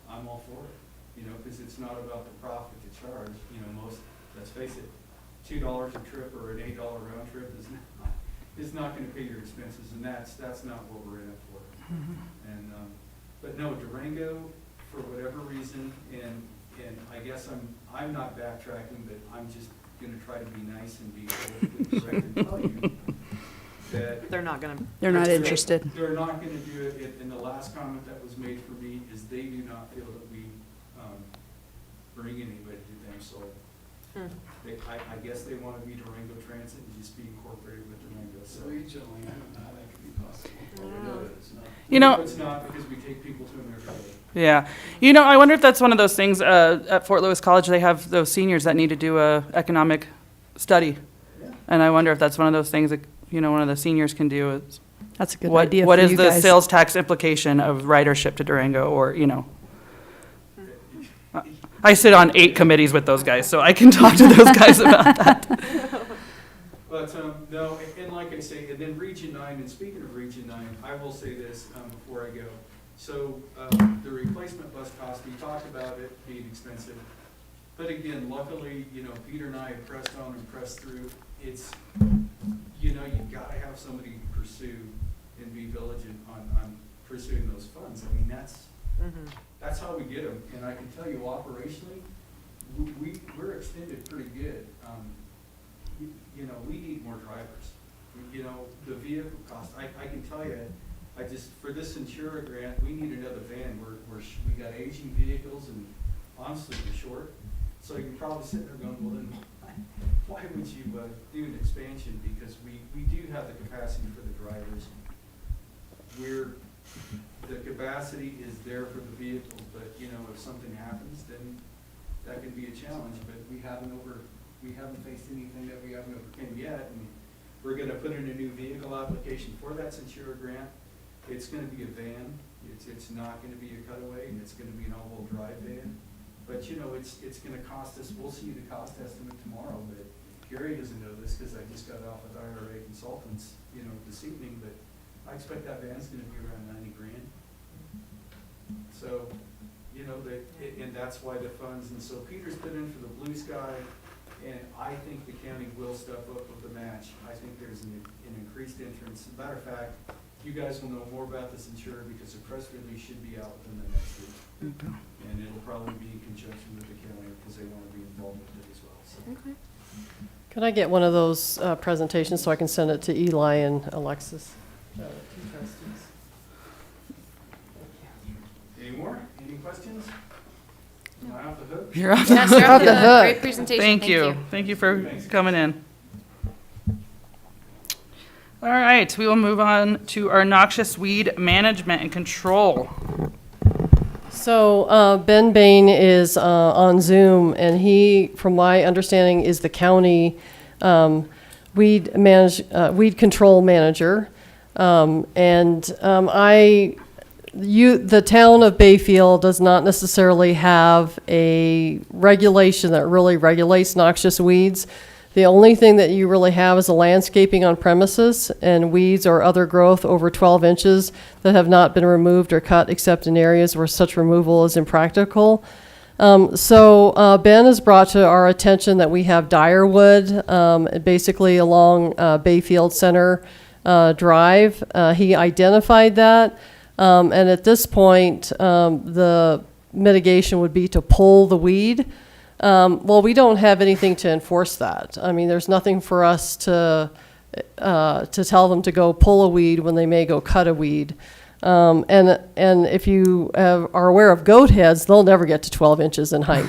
I'm all for it. You know, because it's not about the profit to charge, you know, let's face it, $2 a trip or an $8 round trip is not gonna pay your expenses, and that's not what we're in it for. And, but no, Durango, for whatever reason, and I guess I'm not backtracking, but I'm just gonna try to be nice and be politically correct and tell you that. They're not interested. They're not gonna do it, and the last comment that was made for me is they do not feel that we bring anybody to them, so I guess they want to be Durango Transit and just be incorporated with Durango, so. Regionally, I don't know how that could be possible. We know that it's not. You know. It's not, because we take people to them every day. Yeah. You know, I wonder if that's one of those things, at Fort Lewis College, they have those seniors that need to do a economic study. Yeah. And I wonder if that's one of those things that, you know, one of the seniors can do is. That's a good What idea What for is you the guys. sales tax implication of ridership to Durango, or, you know? I sit on 8 committees with those guys, so I can talk to those guys about that. But, no, and like I say, and then Region 9, and speaking of Region 9, I will say this before I go. So, the replacement bus cost, we talked about it being expensive. But again, luckily, you know, Peter and I have pressed on and pressed through. It's, you know, you've got to have somebody pursue and be diligent on pursuing those funds. I mean, that's how we get them. And I can tell you operationally, we're extended pretty good. You know, we need more drivers. You know, the vehicle cost, I can tell you, for this Centura grant, we need another van. We got aging vehicles, and honestly, we're short. So you're probably sitting there going, well, then why would you do an expansion? Because we do have the capacity for the drivers. The capacity is there for the vehicles, but, you know, if something happens, then that can be a challenge. But we haven't faced anything that we haven't overcome yet. And we're gonna put in a new vehicle application for that Centura grant. It's gonna be a van. It's not gonna be a cutaway, and it's gonna be an all-wheel drive van. But, you know, it's gonna cost us, we'll see the cost estimate tomorrow, but Gary doesn't know this because I just got off with IRA Consultants, you know, this evening, but I expect that van's gonna be around 90 grand. So, you know, and that's why the funds, and so Peter's put in for the Blue Sky, and I think the county will step up with the match. I think there's an increased interest. As a matter of fact, you guys will know more about this insurer because the press release should be out within the next week. Okay. And it'll probably be in conjunction with the county because they want to be involved with it as well. So. Okay. Can I get one of those presentations so I can send it to Eli and Alexis? The two trustees. Any more? Any questions? Am I off the hook? You're off Yes, you're off the hook. Great presentation. Thank you. Thank you for coming in. All right, we will move on to our noxious weed management and control. So Ben Bain is on Zoom, and he, from my understanding, is the county weed control manager. The town of Bayfield does not necessarily have a regulation that really regulates noxious weeds. The only thing that you really have is a landscaping on premises and weeds or other growth over 12 inches that have not been removed or cut except in areas where such removal is impractical. So Ben has brought to our attention that we have direwood basically along Bayfield Center Drive. He identified that, and at this point the mitigation would be to pull the weed. Well, we don't have anything to enforce that. I mean, there's nothing for us to tell them to go pull a weed when they may go cut a weed. And if you are aware of goat heads, they'll never get to 12 inches in height.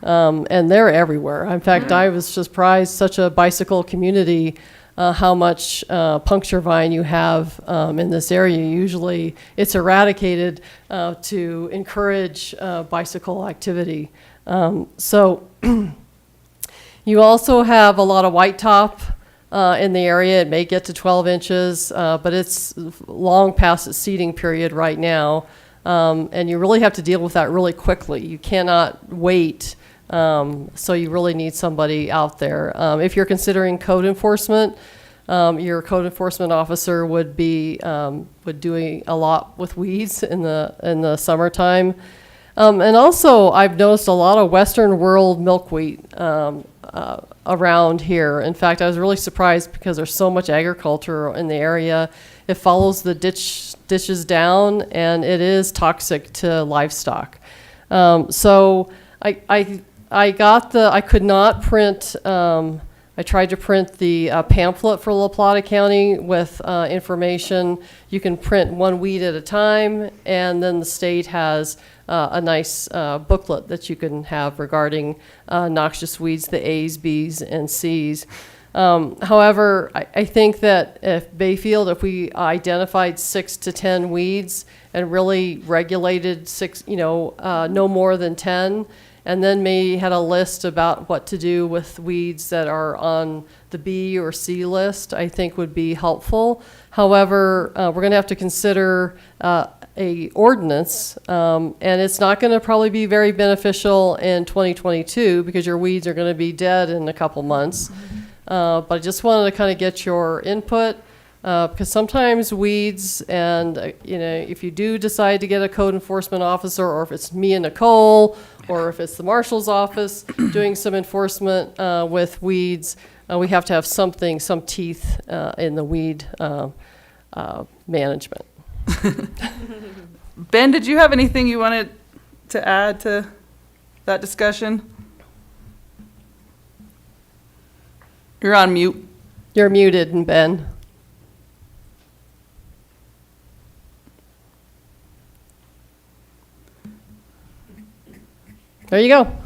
And they're everywhere. In fact, I was surprised, such a bicycle community, how much puncture vine you have in this area. Usually it's eradicated to encourage bicycle activity. So you also have a lot of white top in the area. It may get to 12 inches, but it's long past its seeding period right now. And you really have to deal with that really quickly. You cannot wait. So you really need somebody out there. If you're considering code enforcement, your code enforcement officer would be doing a lot with weeds in the summertime. And also, I've noticed a lot of Western world milkweed around here. In fact, I was really surprised because there's so much agriculture in the area. It follows the ditches down, and it is toxic to livestock. So I could not print. I tried to print the pamphlet for La Plata County with information. You can print one weed at a time, and then the state has a nice booklet that you can have regarding noxious weeds, the A's, B's, and C's. However, I think that if Bayfield, if we identified 6 to 10 weeds and really regulated no more than 10, and then maybe had a list about what to do with weeds that are on the B or C list, I think would be helpful. However, we're going to have to consider a ordinance, and it's not going to probably be very beneficial in 2022 because your weeds are going to be dead in a couple months. But I just wanted to kind of get your input because sometimes weeds, and if you do decide to get a code enforcement officer, or if it's me and Nicole, or if it's the marshal's office doing some enforcement with weeds, we have to have some teeth in the weed management. Ben, did you have anything you wanted to add to that discussion? You're on mute. You're muted, Ben. There you go.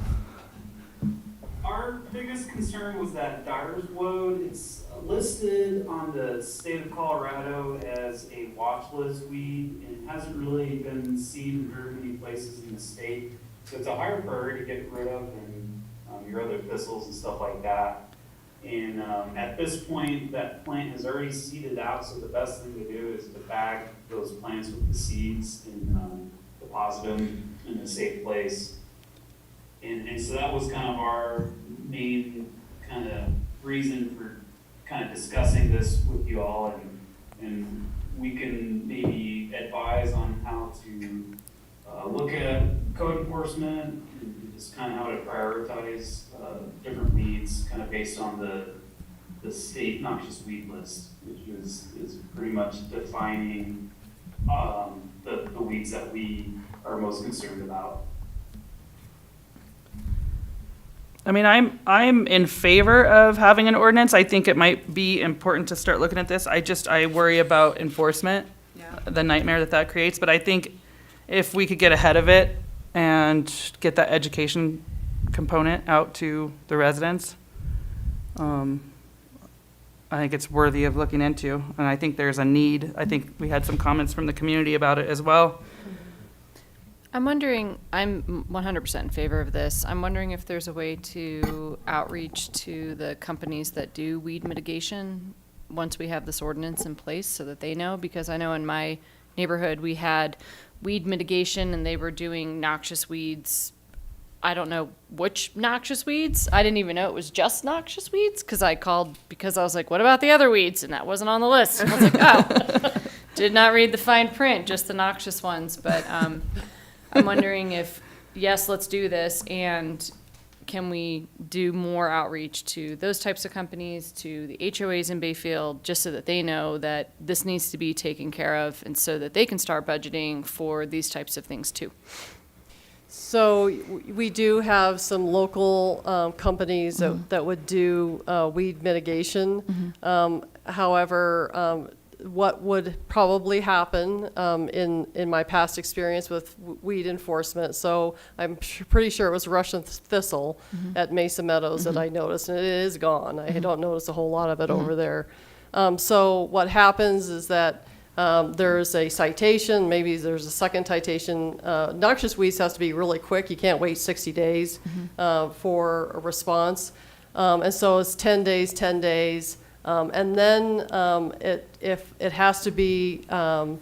Our biggest concern was that Dyer's Woad. It's listed on the state of Colorado as a watch list weed and hasn't really been seen in very many places in the state. So it's a higher priority to get rid of than your other thistles and stuff like that. And at this point, that plant has already seeded out, so the best thing to do is to bag those plants with the seeds and deposit them in a safe place. And so that was kind of our main kind of reason for kind of discussing this with you all, and we can maybe advise on how to look at code enforcement and just kind of how to prioritize different weeds kind of based on the state noxious weed list, which is pretty much defining the weeds that we are most concerned about. I mean, I'm in favor of having an ordinance. I think it might be important to start looking at this. I worry about enforcement, the nightmare that creates. But I think if we could get ahead of it and get that education component out to the residents, I think it's worthy of looking into, and I think there's a need. I think we had some comments from the community about it as well. I'm wondering, I'm 100% in favor of this. I'm wondering if there's a way to outreach to the companies that do weed mitigation once we have this ordinance in place so that they know, because I know in my neighborhood we had weed mitigation and they were doing noxious weeds. I don't know which noxious weeds. I didn't even know it was just noxious weeds because I called because I was like, what about the other weeds? And that wasn't on the list. And I was like, oh, did not read the fine print, just the noxious ones. But I'm wondering if, yes, let's do this. And can we do more outreach to those types of companies, to the HOAs in Bayfield, just so that they know that this needs to be taken care of and so that they can start budgeting for these types of things too. So we do have some local companies that would do weed mitigation. However, what would probably happen in my past experience with weed enforcement, so I'm pretty sure it was Russian thistle at Mesa Meadows that I noticed, and it is gone. I don't notice a whole lot of it over there. So what happens is that there's a citation, maybe there's a second citation. Noxious weeds has to be really quick. You can't wait 60 days for a response. And so it's 10 days, 10 days. And then if it has to be, the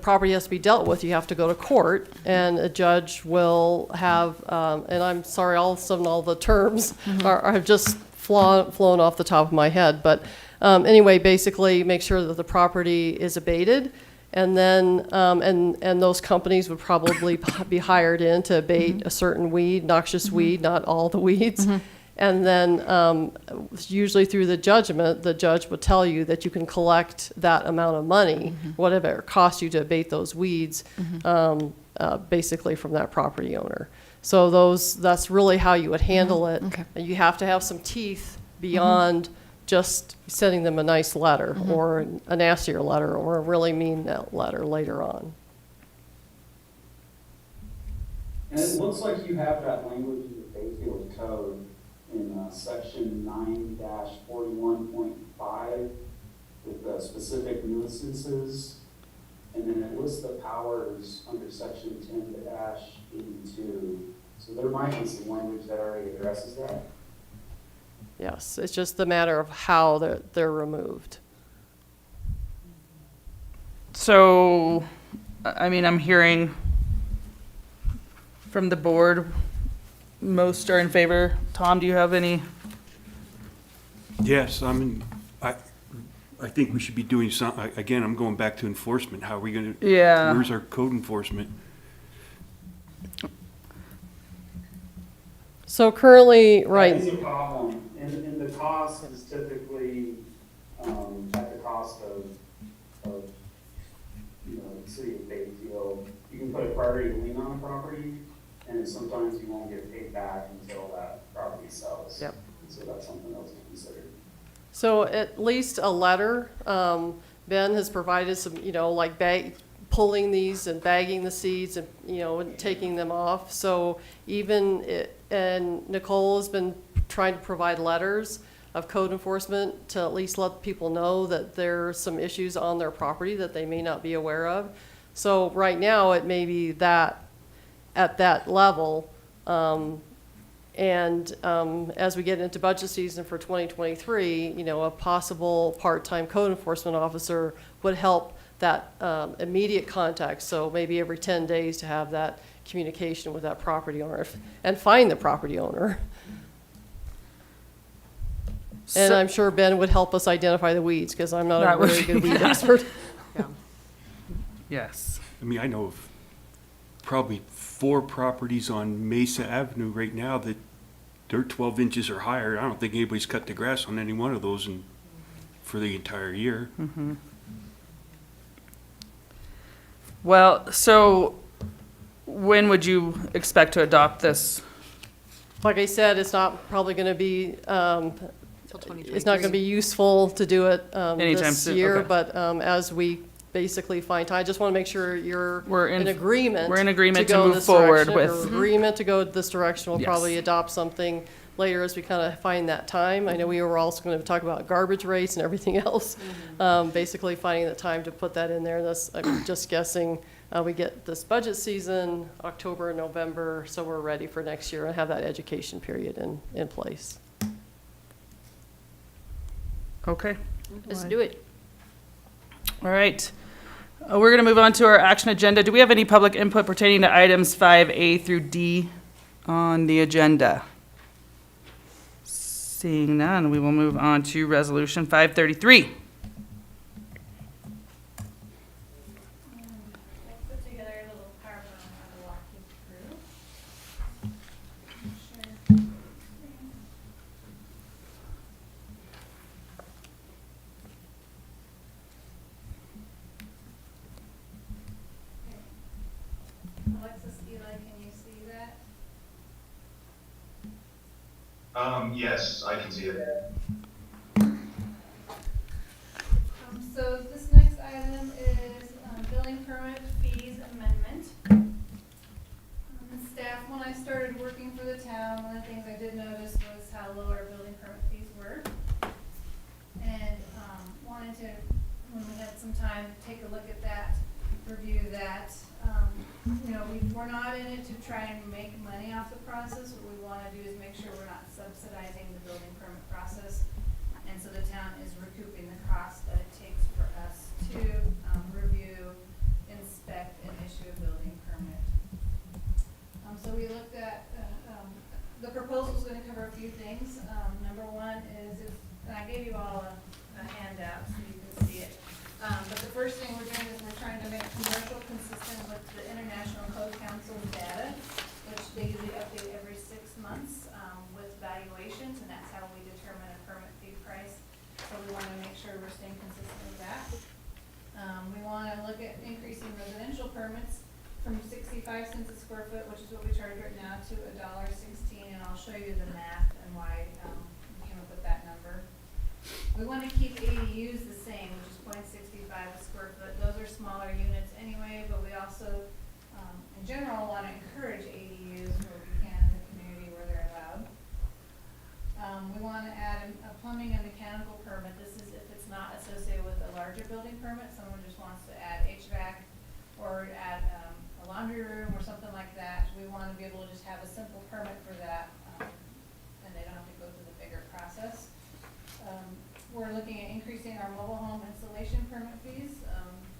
property has to be dealt with, you have to go to court, and a judge will have, and I'm sorry, all of a sudden all the terms have just flown off the top of my head, but anyway, basically make sure that the property is abated, and then and those companies would probably be hired in to abate a certain weed, noxious weed, not all the weeds. And then usually through the judgment, the judge would tell you that you can collect that amount of money, whatever it costs you to abate those weeds, basically from that property owner. So that's really how you would handle it. And you have to have some teeth beyond just sending them a nice letter or a nastier letter or a really mean letter later on. And it looks like you have that language in the Bayfield code in section 9-41.5 with the specific nuisances, and then it lists the powers under section 10-82. So there might be some language that already addresses that. Yes, it's just a matter of how they're removed. So, I mean, I'm hearing from the board, most are in favor. Tom, do you have any? Yes, I think we should be doing some, again, I'm going back to enforcement. How are we gonna? Yeah. Where's our code enforcement? So currently, right. That is a problem, and the cost is typically at the cost of the city of Bayfield. You can put a priority lien on a property, and sometimes you won't get paid back until that property sells. Yep. So that's something else to consider. So at least a letter, Ben has provided some, like pulling these and bagging the seeds and, and taking them off. So and Nicole has been trying to provide letters of code enforcement to at least let people know that there's some issues on their property that they may not be aware of. So right now it may be that at that level. As we get into budget season for 2023, a possible part-time code enforcement officer would help that immediate contact. So maybe every 10 days to have that communication with that property owner and find the property owner. And I'm sure Ben would help us identify the weeds because I'm not a very good weed expert. Yes. I mean, I know of probably 4 properties on Mesa Avenue right now that they're 12 inches or higher. I don't think anybody's cut the grass on any one of those for the entire year. Well, so when would you expect to adopt this? Like I said, it's not probably going to be, it's not going to be useful to do it Anytime this soon, year, okay. but as we basically find time. I just want to make sure you're We're in agreement. We're in agreement to go move this forward direction, with. or agreement to go this direction. We'll Yes. probably adopt something later as we kind of find that time. I know we were also going to talk about garbage rates and everything else. Basically finding the time to put that in there. That's, I'm just guessing, we get this budget season, October, November, so we're ready for next year and have that education period in place. Okay. Let's do it. All right. We're going to move on to our action agenda. Do we have any public input pertaining to items 5A through D on the agenda? Seeing none, we will move on to Resolution 533. I put together a little PowerPoint I'll walk you through. Sure. Alexis, Eli, can you see that? Yes, I can see it. So this next item is building permit fees amendment. Staff, when I started working for the town, one of the things I did notice was how low our building permit fees were. And wanted to, when we had some time, take a look at that, review that. You know, we're not in it to try and make money off the process. What we want to do is make sure we're not subsidizing the building permit process. And so the town is recouping the cost that it takes for us to review, inspect, and issue a building permit. So we looked at, the proposal is going to cover a few things. Number one is, and I gave you all a handout so you can see it. But the first thing we're doing is we're trying to make commercial consistent with the International Code Council data, which they usually update every 6 months with valuations, and that's how we determine a permit fee price. So we want to make sure we're staying consistent with that. We want to look at increasing residential permits from 65 cents a square foot, which is what we charge right now, to $1.16, and I'll show you the math and why we came up with that number. We want to keep ADUs the same, which is 0.65 a square foot. Those are smaller units anyway, but we also, in general, want to encourage ADUs where we can in the community where they're allowed. We want to add a plumbing and mechanical permit. This is if it's not associated with a larger building permit. Someone just wants to add HVAC or add a laundry room or something like that. We want to be able to just have a simple permit for that, and they don't have to go through the bigger process. We're looking at increasing our mobile home installation permit fees.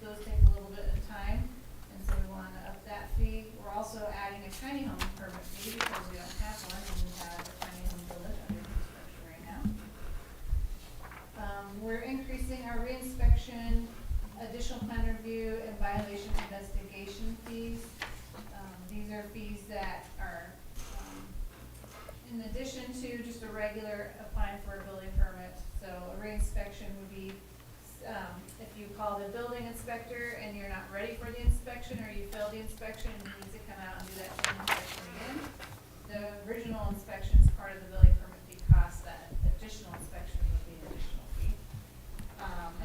Those take a little bit of time, and so we want to up that fee. We're also adding a tiny home permit fee because we don't have one, and we have a tiny home village under construction right now. We're increasing our reinspection, additional plan review, and violation investigation fees. These are fees that are in addition to just a regular applying for a building permit. So a reinspection would be if you call the building inspector and you're not ready for the inspection, or you fail the inspection and he needs to come out and do that same inspection again. The original inspection is part of the building permit fee cost. That additional inspection would be an additional fee.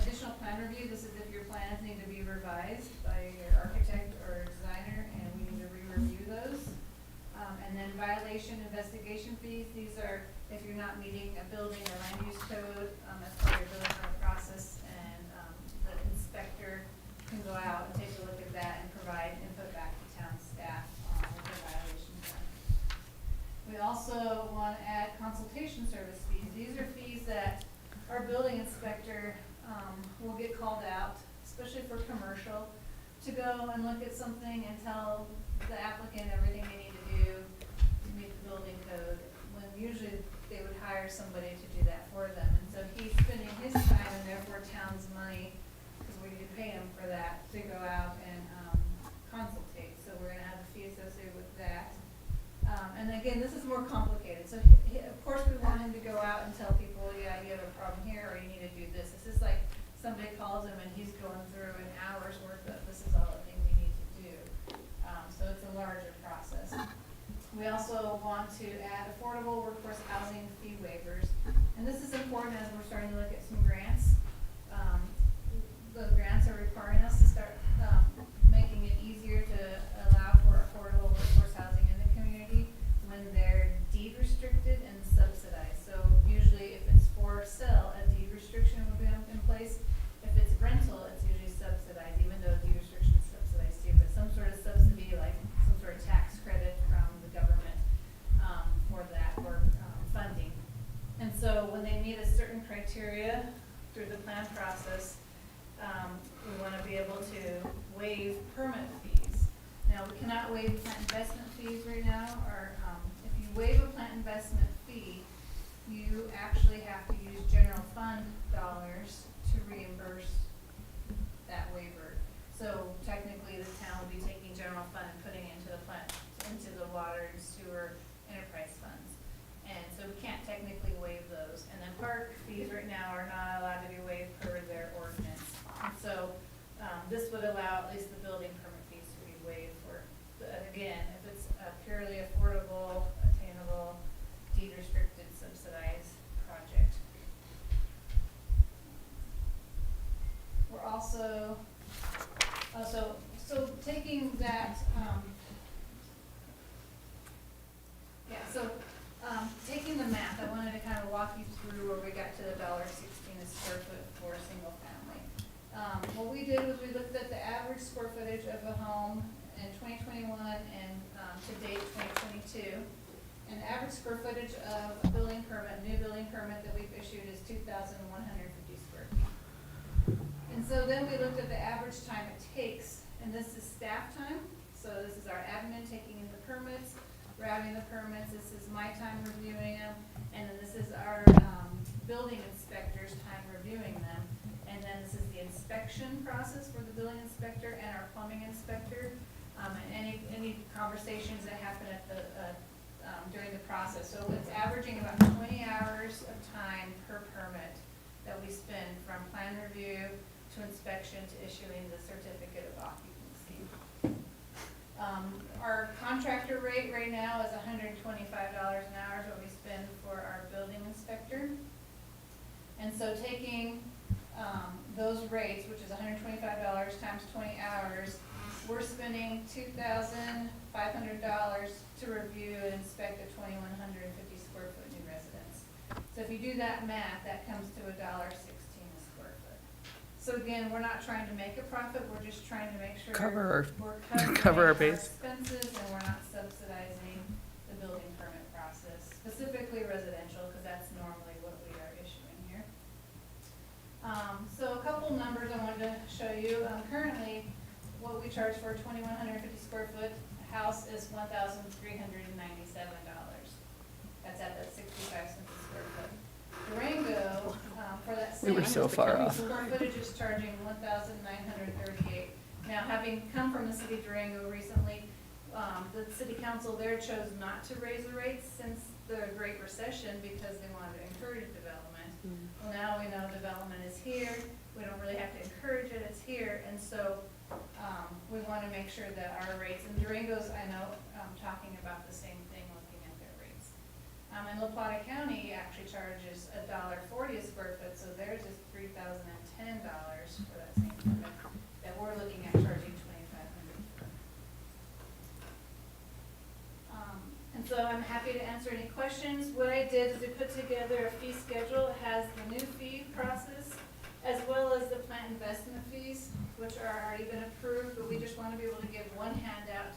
Additional plan review, this is if your plans need to be revised by your architect or designer, and we need to re-review those. And then violation investigation fees, these are if you're not meeting a building or land use code as part of your building permit process, and the inspector can go out and take a look at that and provide input back to town staff on what the violations are. We also want to add consultation service fees. These are fees that our building inspector will get called out, especially for commercial, to go and look at something and tell the applicant everything they need to do to meet the building code, when usually they would hire somebody to do that for them. And so he's spending his time and therefore town's money, because we need to pay him for that, to go out and consultate. So we're going to have a fee associated with that. And again, this is more complicated. So of course we want him to go out and tell people, yeah, you have a problem here, or you need to do this. This is like somebody calls him and he's going through an hour's worth of, this is all the things you need to do. So it's a larger process. We also want to add affordable workforce housing fee waivers. And this is important as we're starting to look at some grants. The grants are requiring us to waive permit fees. Now, we cannot waive plant investment fees right now, or, if you waive a plant investment fee, you actually have to use general fund dollars to reimburse that waiver. So technically, the town would be taking general fund and putting it into the plant, into the water and sewer enterprise funds. And so we can't technically waive those. And then park fees right now are not allowed to be waived per their ordinance. And so, this would allow at least the building permit fees to be waived for, again, if it's a purely affordable, attainable, deed restricted, subsidized project. We're also, so taking that, taking the math, I wanted to kind of walk you through where we got to the $1.16 a square foot for a single family. What we did was we looked at the average square footage of a home in 2021 and to date 2022. And the average square footage of a building permit, new building permit that we've issued is 2,150 square feet. And so then we looked at the average time it takes, and this is staff time. So this is our admin taking in the permits, routing the permits, this is my time reviewing them, and then this is our building inspector's time reviewing them. And then this is the inspection process for the building inspector and our plumbing inspector, and any conversations that happen at the, during the process. So it's averaging about 20 hours of time per permit that we spend from plan review to inspection to issuing the certificate of occupancy. Our contractor rate right now is $125 an hour is what we spend for our building inspector. And so taking those rates, which is $125 times 20 hours, we're spending $2,500 to review and inspect a 2,150 square foot new residence. So if you do that math, that comes to $1.16 a square foot. So again, we're not trying to make a profit, we're just trying to make sure we're cover our covering base. expenses and we're not subsidizing the building permit process, specifically residential, because that's normally what we are issuing here. So a couple numbers I wanted to show you. Currently, what we charge for a 2,150 square foot house is $1,397. That's at that 65 cents a square foot. Durango, for that We same were so far off. square footage is charging $1,938. Now, having come from the city of Durango recently, the city council there chose not to raise the rates since the Great Recession because they wanted to encourage development. Well, now we know development is here. We don't really have to encourage it, it's here. And so we want to make sure that our rates, and Durango's, I know, talking about the same thing, looking at their rates. And La Plata County actually charges $1.40 a square foot, so theirs is $3,010 for that same permit that we're looking at charging $2,500 for. And so I'm happy to answer any questions. What I did is I put together a fee schedule. It has the new fee process as well as the plant investment fees, which are already been approved, but we just want to be able to give one handout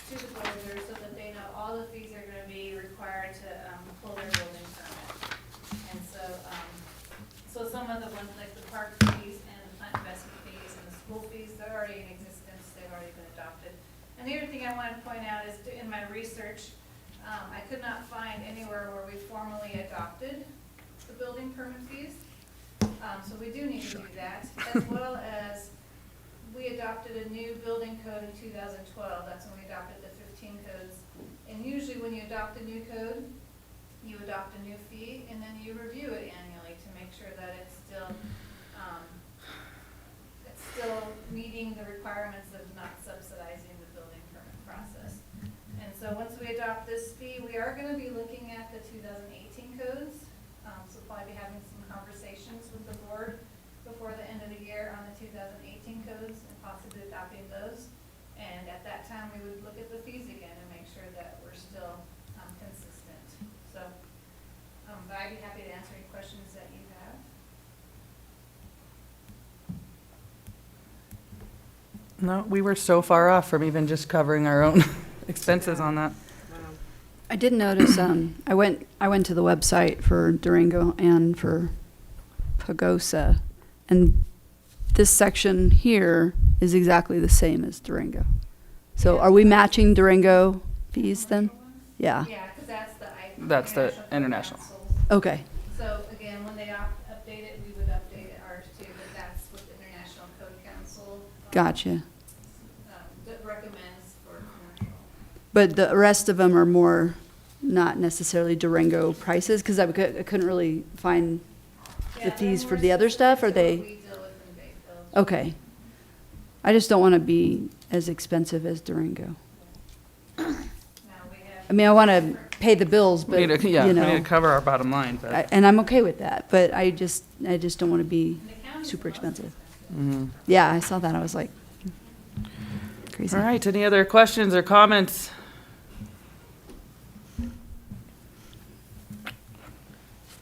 to the builders so that they know all the fees are going to be required to pull their building permit. And so, so some of the ones like the park fees and the plant investment fees and the school fees, they're already in existence, they've already been adopted. And the other thing I wanted to point out is in my research, I could not find anywhere where we formally adopted the building permit fees. So we do need to do that, as well as we adopted a new building code in 2012. That's when we adopted the 15 codes. And usually when you adopt a new code, you adopt a new fee, and then you review it annually to make sure that it's still meeting the requirements of not subsidizing the building permit process. And so once we adopt this fee, we are going to be looking at the 2018 codes. So probably be having some conversations with the board before the end of the year on the 2018 codes and possibly adopting those. And at that time, we would look at the fees again and make sure that we're still consistent. So, but I'd be happy to answer any questions that you have. No, we were so far off from even just covering our own expenses on that. I did notice, I went to the website for Durango and for Pagosa, and this section here is exactly the same as Durango. So are we matching Durango fees then? Yeah, Yeah, because that's the ICE. That's the international. okay, So again, when they update it, we would update it ours too, but that's what the International Code Council. gotcha. That recommends for commercial. But the rest of them are more, not necessarily Durango prices, because I couldn't really find the Yeah, fees they're for more the other stuff, or specific to they? what we deal with in Bayfield. Okay. I just don't want to be as expensive as Durango. Now we have. I mean, I want to pay the bills, but, We need to, you we need know, to cover our bottom line, but. and I'm okay with that, but I just don't want to be super expensive. Yeah, I saw that. I was like, crazy. All right, any other questions or comments?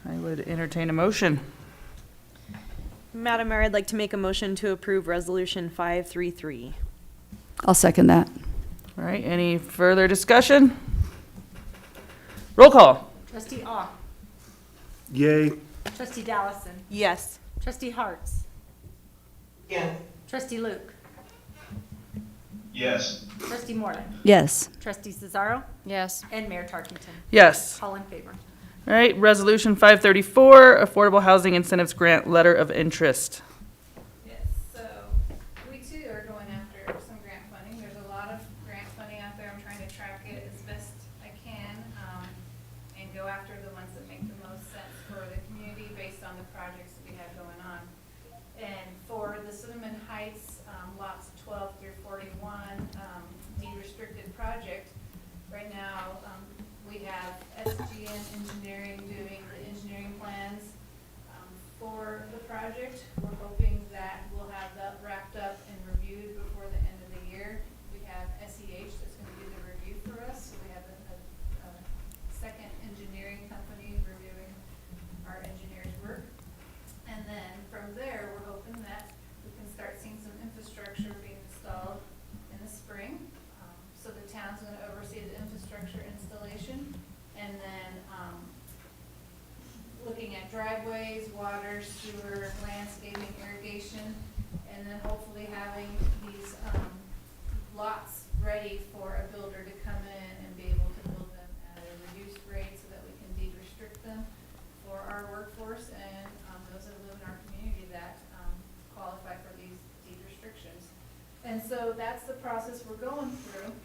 I would entertain a motion. Madam Mayor, I'd like to make a motion to approve Resolution 533. I'll second that. All right, any further discussion? Roll call. Trustee Aw. Yay. Trustee Dallison. Yes. Trustee Harts. Yes. Trustee Luke. Yes. Trustee Moreland. Yes. Trustee Cesaro. Yes. And Mayor Tarkington. Yes. All in favor. All right, Resolution 534, Affordable Housing Incentives Grant Letter of Interest. Yes, so we too are going after some grant funding. There's a lot of grant funding out there. I'm trying to track it as best I can, and go after the ones that make the most sense for the community based on the projects that we have going on. And for the Cinnamon Heights, lots 12 through 41, deed-restricted project, right now, we have SGN Engineering doing the engineering plans for the project. We're hoping that we'll have that wrapped up and reviewed before the end of the year. We have SEH that's going to do the review for us, so we have a second engineering company reviewing our engineers' work. And then from there, we're hoping that we can start seeing some infrastructure being installed in the spring. So the town's going to oversee the infrastructure installation, and then looking at driveways, water, sewer, landscaping, irrigation, and then hopefully having these lots ready for a builder to come in and be able to build them at a reduced rate so that we can deed restrict them for our workforce and those that live in our community that qualify for these deed restrictions. And so that's the process we're going through.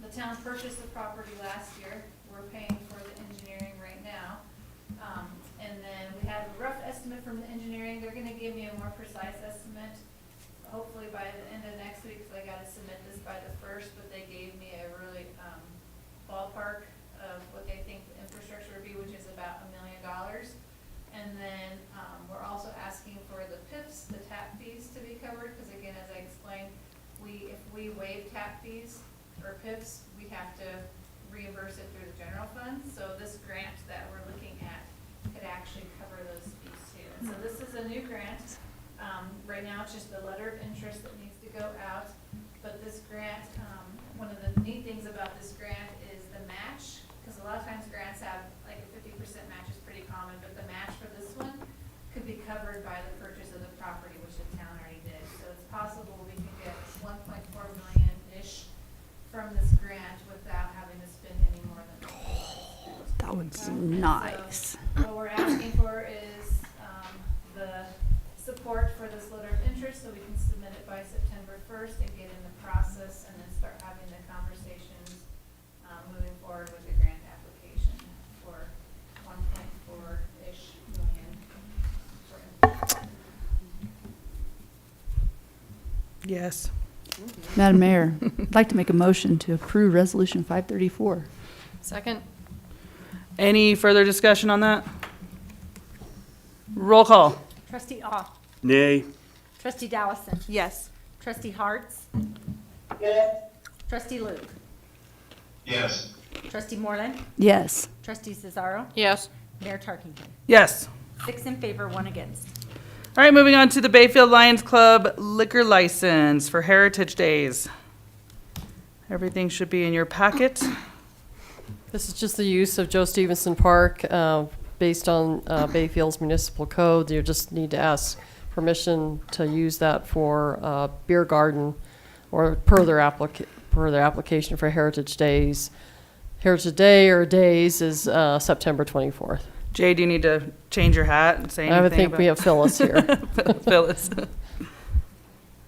The town purchased the property last year. We're paying for the engineering right now. And then we have a rough estimate from the engineering. They're gonna give me a more precise estimate, hopefully by the end of next week, because I gotta submit this by the 1st, but they gave me a really ballpark of what they think the infrastructure would be, which is about $1 million. And then we're also asking for the PIFs, the tap fees to be covered, because again, as I explained, if we waive tap fees or PIFs, we have to reimburse it through the general fund. So this grant that we're looking at could actually cover those fees too. And so this is a new grant. Right now, it's just the letter of interest that needs to go out. But this grant, one of the neat things about this grant is the match, because a lot of times grants have like a 50% match is pretty common, but the match for this one could be covered by the purchase of the property, which the town already did. So it's possible we can get 1.4 million-ish from this grant without having to spend any more than That one's nice. so what we're asking for is the support for this letter of interest so we can submit it by September 1st and get in the process and then start having the conversations moving forward with the grant application for 1.4-ish million. Yes. Madam Mayor, I'd like to make a motion to approve Resolution 534. Second? Any further discussion on that? Roll call. Trustee Aw. Nay. Trustee Dallison. Yes. Trustee Harts. Yes. Trustee Luke. Yes. Trustee Moreland. Yes. Trustee Cesaro. Yes. Mayor Tarkington. Yes. 6 in favor, 1 against. All right, moving on to the Bayfield Lions Club liquor license for Heritage Days. Everything should be in your packet. This is just the use of Joe Stevenson Park based on Bayfield's municipal code. You just need to ask permission to use that for beer garden or per their application for Heritage Days. Heritage Day or Days is September 24th. Jay, do you need to change your hat and say anything? I would think we have Phyllis here. Phyllis.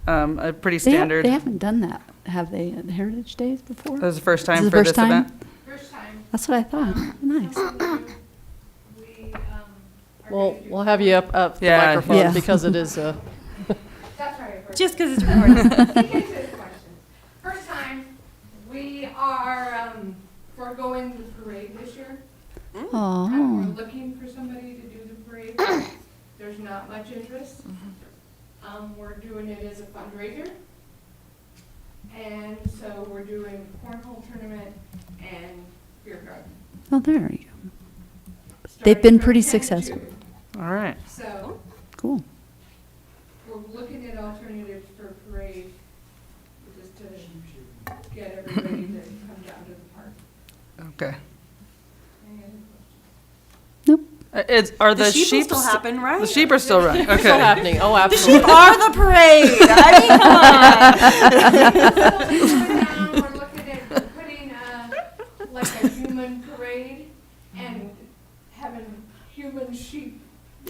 A pretty They standard. haven't done that, have they, at Heritage Days before? That was the first time This is the for first this time? event? First time. That's what I thought. Nice. We, are We'll have you up the Yeah. microphone Yeah. because it is a. That's right. Just because it's recorded. Get to the question. First time, we are foregoing the parade this year. Oh. We're looking for somebody to do the parade. There's not much interest. We're doing it as a fundraiser. And so we're doing cornhole tournament and beer garden. Oh, there you go. They've been pretty successful. All right. So Cool. we're looking at alternatives for parade, just to get everybody to come down to the park. Okay. Any other questions? Are the The sheep will sheep still happen, right? The sheep are still running. Still Okay. happening. Oh, The absolutely. sheep are the parade. I mean, come on. We're looking at putting like a human parade and having human sheep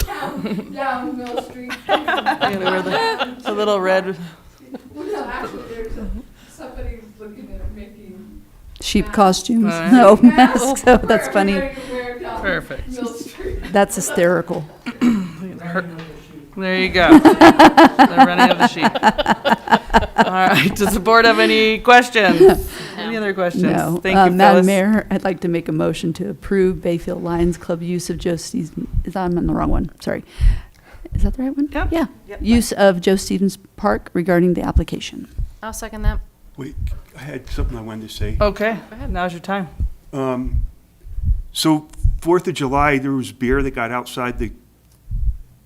down Mill Street. The little red. Well, actually, there's somebody looking at making Sheep costumes. Alright. No, masks. Oh, that's for funny. everybody to wear down Perfect. Mill Street. That's hysterical. There you go. The running of the sheep. All right. Does the board have any questions? Any other questions? No. Thank you, Madam Phyllis. Mayor, I'd like to make a motion to approve Bayfield Lions Club use of Joe Stevens. Is that, I'm on the wrong one. Sorry. Is that the right one? Yep. Yeah. Yep. Use of Joe Stevens Park regarding the application. I'll second that. Wait, I had something I wanted to say. Okay. Now's your time. So 4th of July, there was beer that got outside the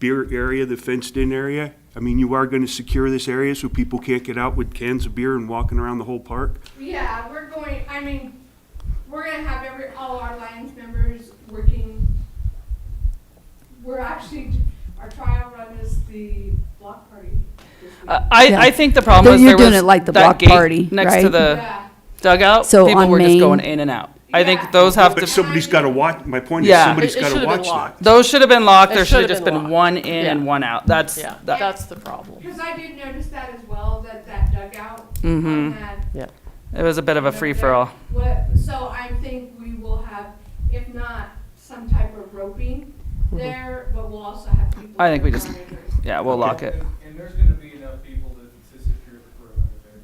beer area, the fenced-in area. I mean, you are going to secure this area so people can't get out with cans of beer and walking around the whole park? Yeah, we're going, I mean, we're gonna have all our Lions members working. We're actually, our trial run is the block party this week. I think the problem was You're there doing was it like the that block gate party, next to right? the Yeah. dugout. So People on were just Main- going in and out. I think Yeah. those have But to. somebody's got to watch, my point is, Yeah. somebody's It got to should've been watch locked. that. Those should have been locked. It There should have should've just been been locked. one in Yeah. and one out. That's Yeah, that. that's the problem. Because I did notice that as well, that dugout Mhm. had. Yeah. It was a bit of a free for all. So I think we will have, if not some type of roping there, but we'll also have people. I think we there just- monitoring. Yeah, we'll lock it. And there's gonna be enough people to secure the perimeter there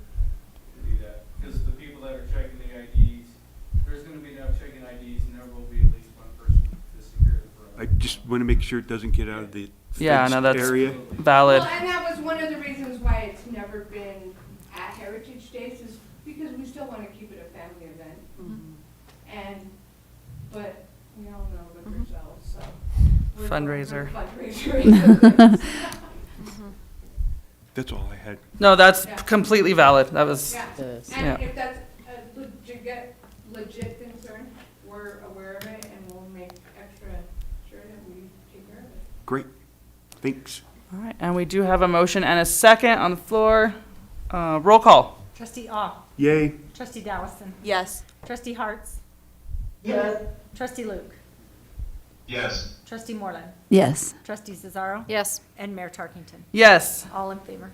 to do that. Because the people that are checking the IDs, there's gonna be enough checking IDs and there will be at least one person to secure the I perimeter. just want to make sure it doesn't get out of the Yeah, no, fenced that's area. valid. Well, and that was one of the reasons why it's never been at Heritage Days, is because we still want to keep it a family event. And, but we all know liquor sells, so. we're going Fundraiser. for fundraiser. That's all I had. No, that's Yeah. completely valid. That was. Yeah, It is. Yeah. and if that's a legit concern, we're aware of it and we'll make extra sure that we take care of it. Great. Thanks. All right, and we do have a motion and a second on the floor. Roll call. Trustee Aw. Yay. Trustee Dallison. Yes. Trustee Harts. Yes. Trustee Luke. Yes. Trustee Moreland. Yes. Trustee Cesaro. Yes. And Mayor Tarkington. Yes. All in favor.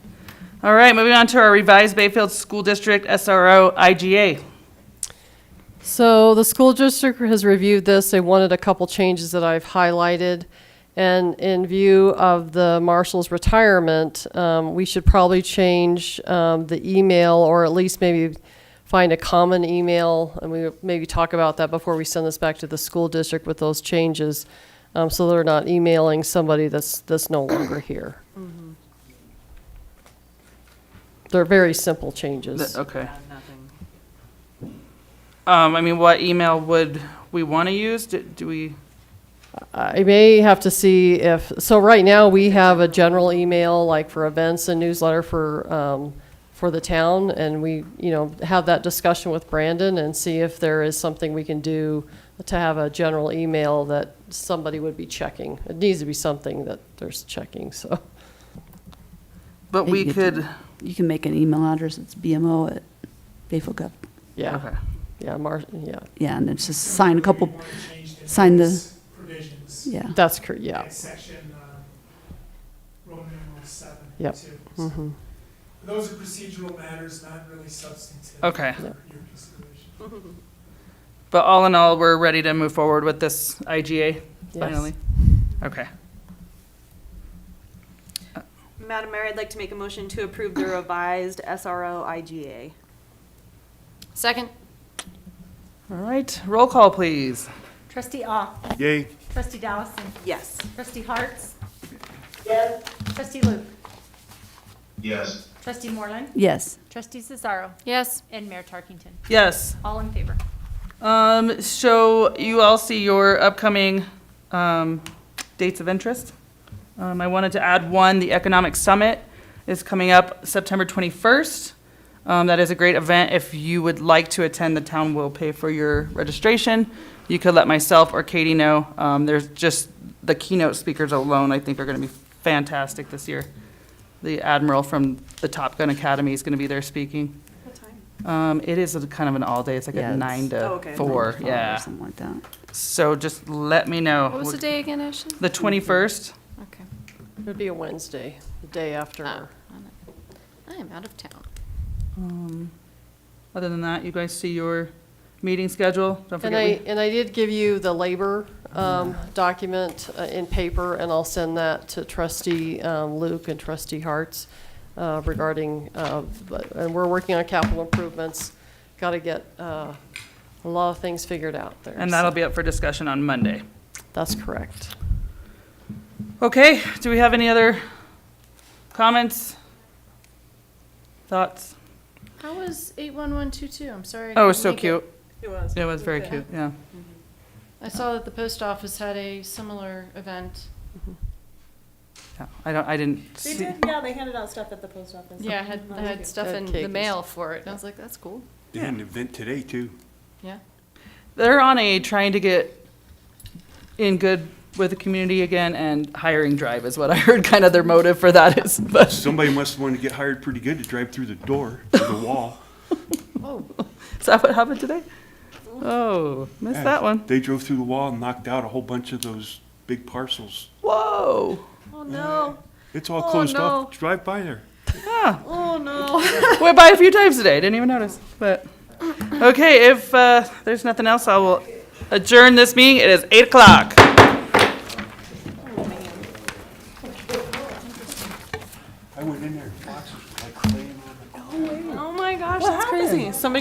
All right, moving on to our revised Bayfield School District SRO IGA. So the school district has reviewed this. They wanted a couple changes that I've highlighted. And in view of the marshal's retirement, we should probably change the email, or at least maybe find a common email, and we maybe talk about that before we send this back to the school district with those changes, so they're not emailing somebody that's no longer here. They're very simple changes. Okay. I mean, what email would we want to use? Do we? I may have to see if, so right now we have a general email like for events and newsletter for the town, and we, have that discussion with Brandon and see if there is something we can do to have a general email that somebody would be checking. It needs to be something that there's checking, so. But we You could, You can make an email address, it's bmo@bayfield.gov. Yeah, okay. yeah, Yeah, and it's just sign a couple, We wanna change the sign the, notice provisions. yeah. that's correct, yeah. In section, Roman numeral 7, Yep. too. Mm-hmm. Those are procedural matters, not really substantive. Okay. For your consideration. But all in all, we're ready to move forward with this IGA finally? Okay. Madam Mayor, I'd like to make a motion to approve the revised SRO IGA. Second? All right, roll call, please. Trustee Aw. Yay. Trustee Dallison. Yes. Trustee Harts. Yes. Trustee Luke. Yes. Trustee Moreland. Yes. Trustee Cesaro. Yes. And Mayor Tarkington. Yes. All in favor. So you all see your upcoming dates of interest. I wanted to add one, the Economic Summit is coming up September 21st. That is a great event. If you would like to attend, the town will pay for your registration. You could let myself or Katie know. There's just, the keynote speakers alone, I think, are going to be fantastic this year. The Admiral from the Top Gun Academy is going to be there speaking. What time? It is kind of an all-day, it's like Yeah, a it's- 9 to Oh, okay. 4, 4 yeah. Or something like that. So just let me know. What was the day again, Ashley? The 21st. Okay. It'd be a Wednesday, the day after. I am out of town. Other than that, you guys see your meeting schedule? Don't And forget, I did give you the labor document in paper, and I'll send that to trustee Luke and trustee Harts regarding, and we're working on capital improvements. Got to get a lot of things figured out there. and that'll be up for discussion on Monday. That's correct. Okay, do we have any other comments? Thoughts? How was 81122? I'm sorry. I Oh, it was couldn't so make cute. It was. It was very Okay. cute, yeah. I saw that the post office had a similar event. Yeah, I didn't They see. did, yeah, they handed out stuff at the post office. Yeah, I had stuff Had in cake the and mail for it. And I was like, that's cool. They had an event today, too. Yeah. They're on a trying to get in good with the community again, and hiring drive is what I heard kind of their motive for that is, but. Somebody must want to get hired pretty good to drive through the door, through the wall. Oh, is that what happened today? Oh, missed Yeah, that one. They drove through the wall and knocked out a whole bunch of those big parcels. Whoa. Oh, no. It's all Oh, closed no. off. Drive by there. Oh, no. Went by a few times today, didn't even notice, but. Okay, if there's nothing else, I will adjourn this meeting. It is 8 o'clock. I went in there, boxes were like laying on the Oh my gosh, that's crazy. Somebody got